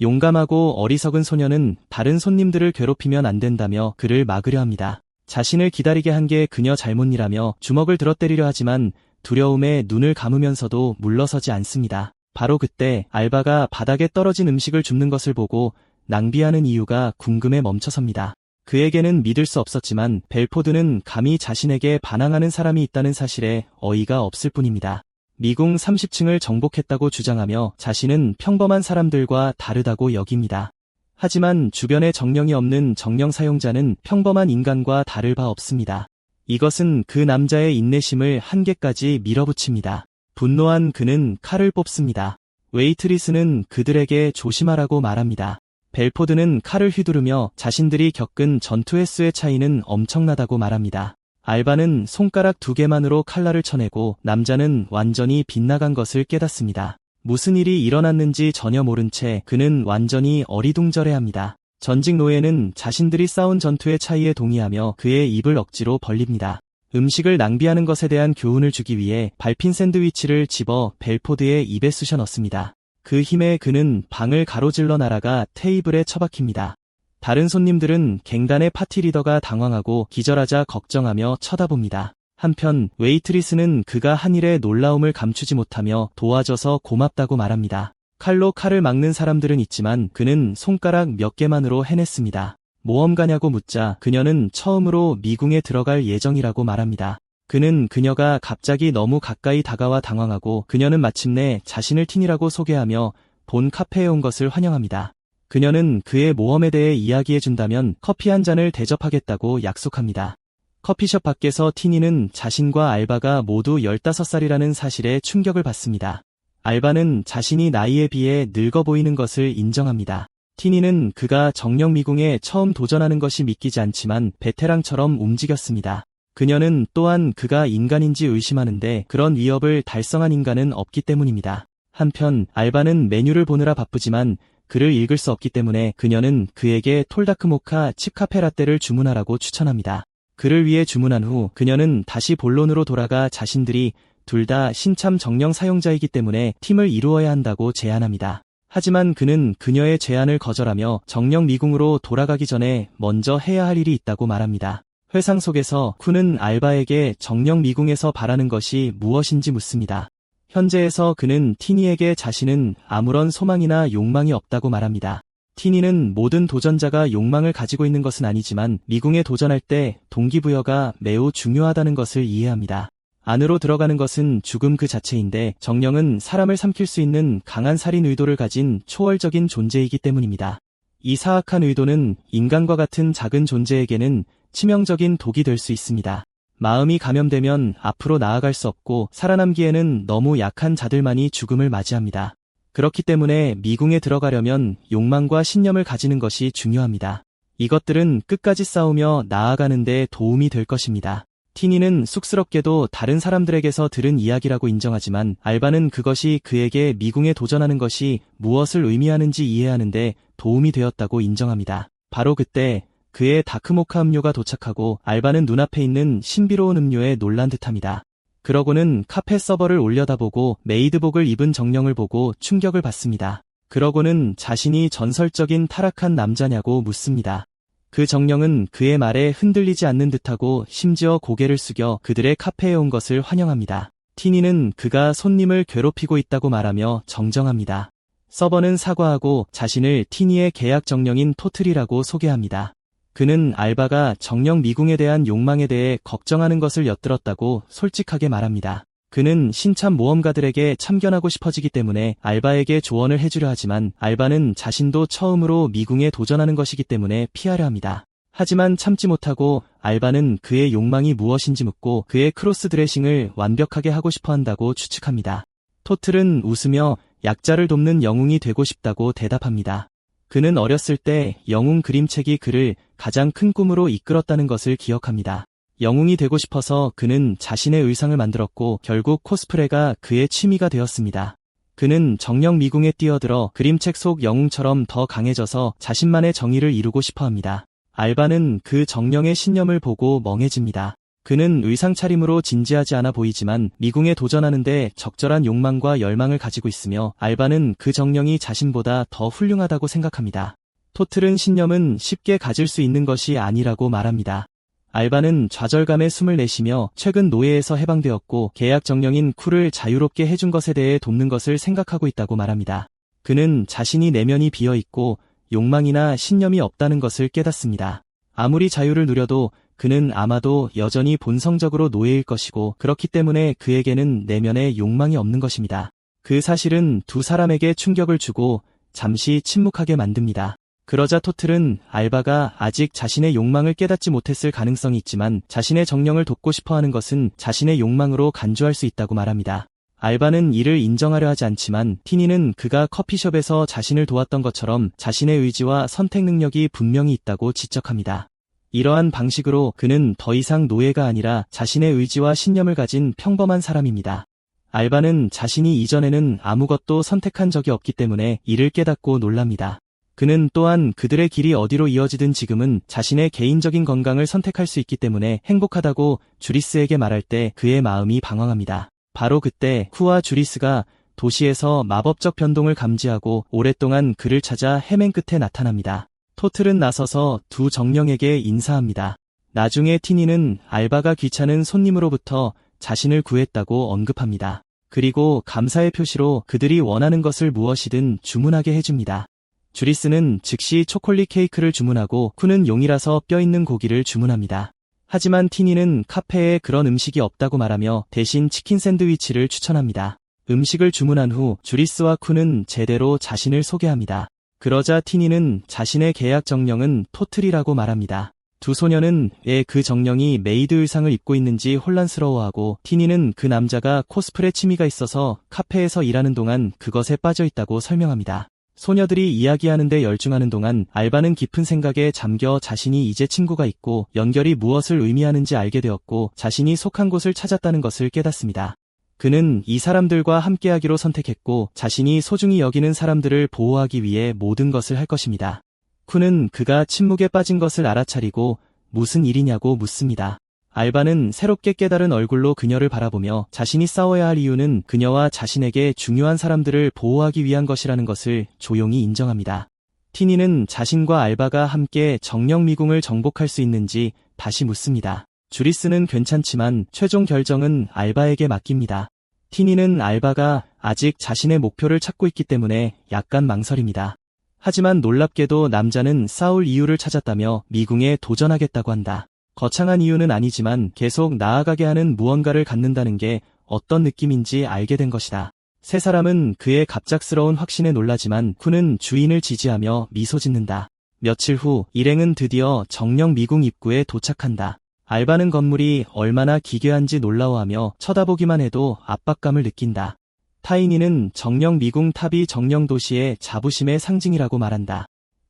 용감하고 어리석은 소녀는 다른 손님들을 괴롭히면 안 된다며 그를 막으려 합니다. 자신을 기다리게 한 게 그녀 잘못이라며 주먹을 들어 때리려 하지만 두려움에 눈을 감으면서도 물러서지 않습니다. 바로 그때 알바가 바닥에 떨어진 음식을 줍는 것을 보고 낭비하는 이유가 궁금해 멈춰섭니다. 그에게는 믿을 수 없었지만 벨포드는 감히 자신에게 반항하는 사람이 있다는 사실에 어이가 없을 뿐입니다. 미궁 30층을 정복했다고 주장하며 자신은 평범한 사람들과 다르다고 여깁니다. 하지만 주변에 정령이 없는 정령 사용자는 평범한 인간과 다를 바 없습니다. 이것은 그 남자의 인내심을 한계까지 밀어붙입니다. 분노한 그는 칼을 뽑습니다. 웨이트리스는 그들에게 조심하라고 말합니다. 벨포드는 칼을 휘두르며 자신들이 겪은 전투 횟수의 차이는 엄청나다고 말합니다. 알바는 손가락 2개만으로 칼날을 쳐내고 남자는 완전히 빗나간 것을 깨닫습니다. 무슨 일이 일어났는지 전혀 모른 채 그는 완전히 어리둥절해합니다. 전직 노예는 자신들이 싸운 전투의 차이에 동의하며 그의 입을 억지로 벌립니다. 음식을 낭비하는 것에 대한 교훈을 주기 위해 밟힌 샌드위치를 집어 벨포드의 입에 쑤셔 넣습니다. 그 힘에 그는 방을 가로질러 날아가 테이블에 처박힙니다. 다른 손님들은 갱단의 파티 리더가 당황하고 기절하자 걱정하며 쳐다봅니다. 한편 웨이트리스는 그가 한 일에 놀라움을 감추지 못하며 도와줘서 고맙다고 말합니다. 칼로 칼을 막는 사람들은 있지만 그는 손가락 몇 개만으로 해냈습니다. 모험가냐고 묻자 그녀는 처음으로 미궁에 들어갈 예정이라고 말합니다. 그는 그녀가 갑자기 너무 가까이 다가와 당황하고 그녀는 마침내 자신을 틴이라고 소개하며 본 카페에 온 것을 환영합니다. 그녀는 그의 모험에 대해 이야기해준다면 커피 한 잔을 대접하겠다고 약속합니다. 커피숍 밖에서 티니는 자신과 알바가 모두 15살이라는 사실에 충격을 받습니다. 알바는 자신이 나이에 비해 늙어 보이는 것을 인정합니다. 티니는 그가 정령 미궁에 처음 도전하는 것이 믿기지 않지만 베테랑처럼 움직였습니다. 그녀는 또한 그가 인간인지 의심하는데 그런 위협을 달성한 인간은 없기 때문입니다. 한편 알바는 메뉴를 보느라 바쁘지만 글을 읽을 수 없기 때문에 그녀는 그에게 톨다크 모카 칩 카페 라떼를 주문하라고 추천합니다. 그를 위해 주문한 후 그녀는 다시 본론으로 돌아가 자신들이 둘 다 신참 정령 사용자이기 때문에 팀을 이루어야 한다고 제안합니다. 하지만 그는 그녀의 제안을 거절하며 정령 미궁으로 돌아가기 전에 먼저 해야 할 일이 있다고 말합니다. 회상 속에서 쿤은 알바에게 정령 미궁에서 바라는 것이 무엇인지 묻습니다. 현재에서 그는 티니에게 자신은 아무런 소망이나 욕망이 없다고 말합니다. 티니는 모든 도전자가 욕망을 가지고 있는 것은 아니지만 미궁에 도전할 때 동기부여가 매우 중요하다는 것을 이해합니다. 안으로 들어가는 것은 죽음 그 자체인데 정령은 사람을 삼킬 수 있는 강한 살인 의도를 가진 초월적인 존재이기 때문입니다. 이 사악한 의도는 인간과 같은 작은 존재에게는 치명적인 독이 될 수 있습니다. 마음이 감염되면 앞으로 나아갈 수 없고 살아남기에는 너무 약한 자들만이 죽음을 맞이합니다. 그렇기 때문에 미궁에 들어가려면 욕망과 신념을 가지는 것이 중요합니다. 이것들은 끝까지 싸우며 나아가는 데 도움이 될 것입니다. 티니는 쑥스럽게도 다른 사람들에게서 들은 이야기라고 인정하지만 알바는 그것이 그에게 미궁에 도전하는 것이 무엇을 의미하는지 이해하는데 도움이 되었다고 인정합니다. 바로 그때 그의 다크모카 음료가 도착하고 알바는 눈앞에 있는 신비로운 음료에 놀란 듯합니다. 그러고는 카페 서버를 올려다보고 메이드복을 입은 정령을 보고 충격을 받습니다. 그러고는 자신이 전설적인 타락한 남자냐고 묻습니다. 그 정령은 그의 말에 흔들리지 않는 듯하고 심지어 고개를 숙여 그들의 카페에 온 것을 환영합니다. 티니는 그가 손님을 괴롭히고 있다고 말하며 정정합니다. 서버는 사과하고 자신을 티니의 계약 정령인 토틀이라고 소개합니다. 그는 알바가 정령 미궁에 대한 욕망에 대해 걱정하는 것을 엿들었다고 솔직하게 말합니다. 그는 신참 모험가들에게 참견하고 싶어지기 때문에 알바에게 조언을 해주려 하지만 알바는 자신도 처음으로 미궁에 도전하는 것이기 때문에 피하려 합니다. 하지만 참지 못하고 알바는 그의 욕망이 무엇인지 묻고 그의 크로스 드레싱을 완벽하게 하고 싶어 한다고 추측합니다. 토틀은 웃으며 약자를 돕는 영웅이 되고 싶다고 대답합니다. 그는 어렸을 때 영웅 그림책이 그를 가장 큰 꿈으로 이끌었다는 것을 기억합니다. 영웅이 되고 싶어서 그는 자신의 의상을 만들었고 결국 코스프레가 그의 취미가 되었습니다. 그는 정령 미궁에 뛰어들어 그림책 속 영웅처럼 더 강해져서 자신만의 정의를 이루고 싶어 합니다. 알바는 그 정령의 신념을 보고 멍해집니다. 그는 의상 차림으로 진지하지 않아 보이지만 미궁에 도전하는데 적절한 욕망과 열망을 가지고 있으며 알바는 그 정령이 자신보다 더 훌륭하다고 생각합니다. 토틀은 신념은 쉽게 가질 수 있는 것이 아니라고 말합니다. 알바는 좌절감에 숨을 내쉬며 최근 노예에서 해방되었고 계약 정령인 쿨을 자유롭게 해준 것에 대해 돕는 것을 생각하고 있다고 말합니다. 그는 자신이 내면이 비어있고 욕망이나 신념이 없다는 것을 깨닫습니다. 아무리 자유를 누려도 그는 아마도 여전히 본성적으로 노예일 것이고 그렇기 때문에 그에게는 내면에 욕망이 없는 것입니다. 그 사실은 두 사람에게 충격을 주고 잠시 침묵하게 만듭니다. 그러자 토틀은 알바가 아직 자신의 욕망을 깨닫지 못했을 가능성이 있지만 자신의 정령을 돕고 싶어하는 것은 자신의 욕망으로 간주할 수 있다고 말합니다. 알바는 이를 인정하려 하지 않지만 티니는 그가 커피숍에서 자신을 도왔던 것처럼 자신의 의지와 선택 능력이 분명히 있다고 지적합니다. 이러한 방식으로 그는 더 이상 노예가 아니라 자신의 의지와 신념을 가진 평범한 사람입니다. 알바는 자신이 이전에는 아무것도 선택한 적이 없기 때문에 이를 깨닫고 놀랍니다. 그는 또한 그들의 길이 어디로 이어지든 지금은 자신의 개인적인 건강을 선택할 수 있기 때문에 행복하다고 주리스에게 말할 때 그의 마음이 방황합니다. 바로 그때 쿠와 주리스가 도시에서 마법적 변동을 감지하고 오랫동안 그를 찾아 헤맨 끝에 나타납니다. 토틀은 나서서 두 정령에게 인사합니다. 나중에 티니는 알바가 귀찮은 손님으로부터 자신을 구했다고 언급합니다. 그리고 감사의 표시로 그들이 원하는 것을 무엇이든 주문하게 해줍니다. 주리스는 즉시 초콜릿 케이크를 주문하고 쿠는 용이라서 뼈있는 고기를 주문합니다. 하지만 티니는 카페에 그런 음식이 없다고 말하며 대신 치킨 샌드위치를 추천합니다. 음식을 주문한 후 주리스와 쿠는 제대로 자신을 소개합니다. 그러자 티니는 자신의 계약 정령은 토틀이라고 말합니다. 두 소녀는 왜 그 정령이 메이드 의상을 입고 있는지 혼란스러워하고 티니는 그 남자가 코스프레 취미가 있어서 카페에서 일하는 동안 그것에 빠져 있다고 설명합니다. 소녀들이 이야기하는데 열중하는 동안 알바는 깊은 생각에 잠겨 자신이 이제 친구가 있고 연결이 무엇을 의미하는지 알게 되었고 자신이 속한 곳을 찾았다는 것을 깨닫습니다. 그는 이 사람들과 함께하기로 선택했고 자신이 소중히 여기는 사람들을 보호하기 위해 모든 것을 할 것입니다. 쿠는 그가 침묵에 빠진 것을 알아차리고 무슨 일이냐고 묻습니다. 알바는 새롭게 깨달은 얼굴로 그녀를 바라보며 자신이 싸워야 할 이유는 그녀와 자신에게 중요한 사람들을 보호하기 위한 것이라는 것을 조용히 인정합니다. 티니는 자신과 알바가 함께 정령 미궁을 정복할 수 있는지 다시 묻습니다. 주리스는 괜찮지만 최종 결정은 알바에게 맡깁니다. 티니는 알바가 아직 자신의 목표를 찾고 있기 때문에 약간 망설입니다. 하지만 놀랍게도 남자는 싸울 이유를 찾았다며 미궁에 도전하겠다고 한다. 거창한 이유는 아니지만 계속 나아가게 하는 무언가를 갖는다는 게 어떤 느낌인지 알게 된 것이다. 세 사람은 그의 갑작스러운 확신에 놀라지만 쿠는 주인을 지지하며 미소 짓는다. 며칠 후 일행은 드디어 정령 미궁 입구에 도착한다. 알바는 건물이 얼마나 기괴한지 놀라워하며 쳐다보기만 해도 압박감을 느낀다. 타이니는 정령 미궁 탑이 정령 도시의 자부심의 상징이라고 말한다.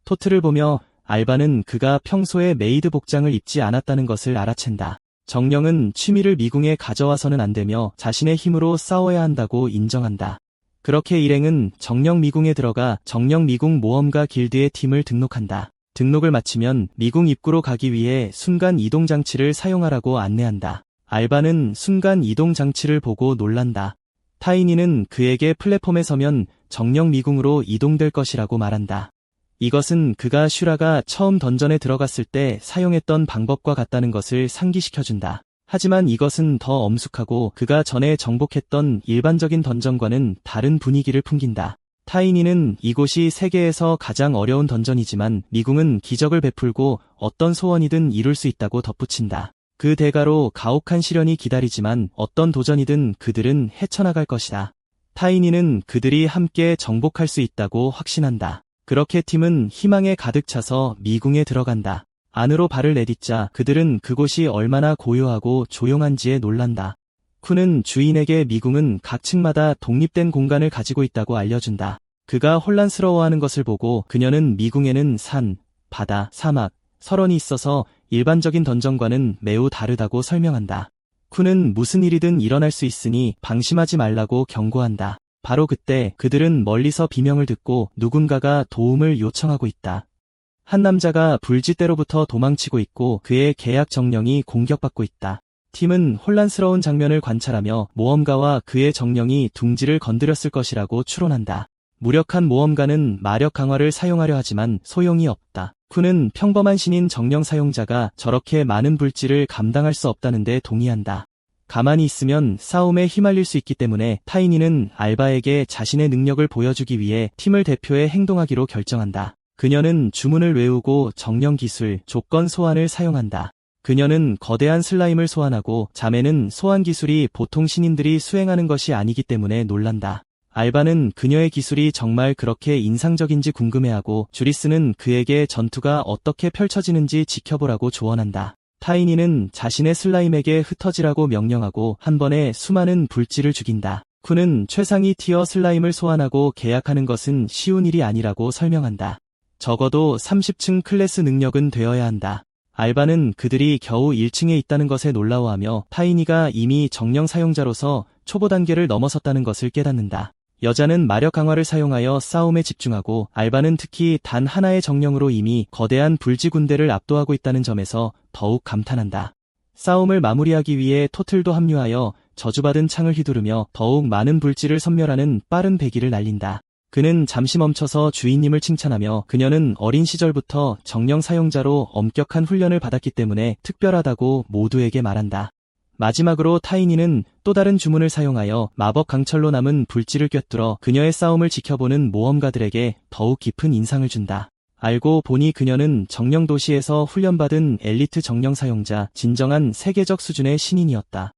토틀을 보며 알바는 그가 평소에 메이드 복장을 입지 않았다는 것을 알아챈다. 정령은 취미를 미궁에 가져와서는 안 되며 자신의 힘으로 싸워야 한다고 인정한다. 그렇게 일행은 정령 미궁에 들어가 정령 미궁 모험가 길드의 팀을 등록한다. 등록을 마치면 미궁 입구로 가기 위해 순간 이동 장치를 사용하라고 안내한다. 알바는 순간 이동 장치를 보고 놀란다. 타이니는 그에게 플랫폼에 서면 정령 미궁으로 이동될 것이라고 말한다. 이것은 그가 슈라가 처음 던전에 들어갔을 때 사용했던 방법과 같다는 것을 상기시켜준다. 하지만 이것은 더 엄숙하고 그가 전에 정복했던 일반적인 던전과는 다른 분위기를 풍긴다. 타이니는 이곳이 세계에서 가장 어려운 던전이지만 미궁은 기적을 베풀고 어떤 소원이든 이룰 수 있다고 덧붙인다. 그 대가로 가혹한 시련이 기다리지만 어떤 도전이든 그들은 헤쳐나갈 것이다. 타이니는 그들이 함께 정복할 수 있다고 확신한다. 그렇게 팀은 희망에 가득 차서 미궁에 들어간다. 안으로 발을 내딛자 그들은 그곳이 얼마나 고요하고 조용한지에 놀란다. 쿠는 주인에게 미궁은 각 층마다 독립된 공간을 가지고 있다고 알려준다. 그가 혼란스러워하는 것을 보고 그녀는 미궁에는 산, 바다, 사막, 설원이 있어서 일반적인 던전과는 매우 다르다고 설명한다. 쿠는 무슨 일이든 일어날 수 있으니 방심하지 말라고 경고한다. 바로 그때 그들은 멀리서 비명을 듣고 누군가가 도움을 요청하고 있다. 한 남자가 불짓대로부터 도망치고 있고 그의 계약 정령이 공격받고 있다. 팀은 혼란스러운 장면을 관찰하며 모험가와 그의 정령이 둥지를 건드렸을 것이라고 추론한다. 무력한 모험가는 마력 강화를 사용하려 하지만 소용이 없다. 쿤은 평범한 신인 정령 사용자가 저렇게 많은 불길을 감당할 수 없다는데 동의한다. 가만히 있으면 싸움에 휘말릴 수 있기 때문에 타이니는 알바에게 자신의 능력을 보여주기 위해 팀을 대표해 행동하기로 결정한다. 그녀는 주문을 외우고 정령 기술, 조건 소환을 사용한다. 그녀는 거대한 슬라임을 소환하고 자매는 소환 기술이 보통 신인들이 수행하는 것이 아니기 때문에 놀란다. 알바는 그녀의 기술이 정말 그렇게 인상적인지 궁금해하고 주리스는 그에게 전투가 어떻게 펼쳐지는지 지켜보라고 조언한다. 타이니는 자신의 슬라임에게 흩어지라고 명령하고 한 번에 수많은 불길을 죽인다. 쿤은 최상위 티어 슬라임을 소환하고 계약하는 것은 쉬운 일이 아니라고 설명한다. 적어도 30층 클래스 능력은 되어야 한다. 알바는 그들이 겨우 1층에 있다는 것에 놀라워하며 타이니가 이미 정령 사용자로서 초보 단계를 넘어섰다는 것을 깨닫는다. 여자는 마력 강화를 사용하여 싸움에 집중하고 알바는 특히 단 하나의 정령으로 이미 거대한 불지 군대를 압도하고 있다는 점에서 더욱 감탄한다. 싸움을 마무리하기 위해 토틀도 합류하여 저주받은 창을 휘두르며 더욱 많은 불지를 섬멸하는 빠른 배기를 날린다. 그는 잠시 멈춰서 주인님을 칭찬하며 그녀는 어린 시절부터 정령 사용자로 엄격한 훈련을 받았기 때문에 특별하다고 모두에게 말한다. 마지막으로 타이니는 또 다른 주문을 사용하여 마법 강철로 남은 불길을 꿰뚫어 그녀의 싸움을 지켜보는 모험가들에게 더욱 깊은 인상을 준다. 알고 보니 그녀는 정령 도시에서 훈련받은 엘리트 정령 사용자, 진정한 세계적 수준의 신인이었다.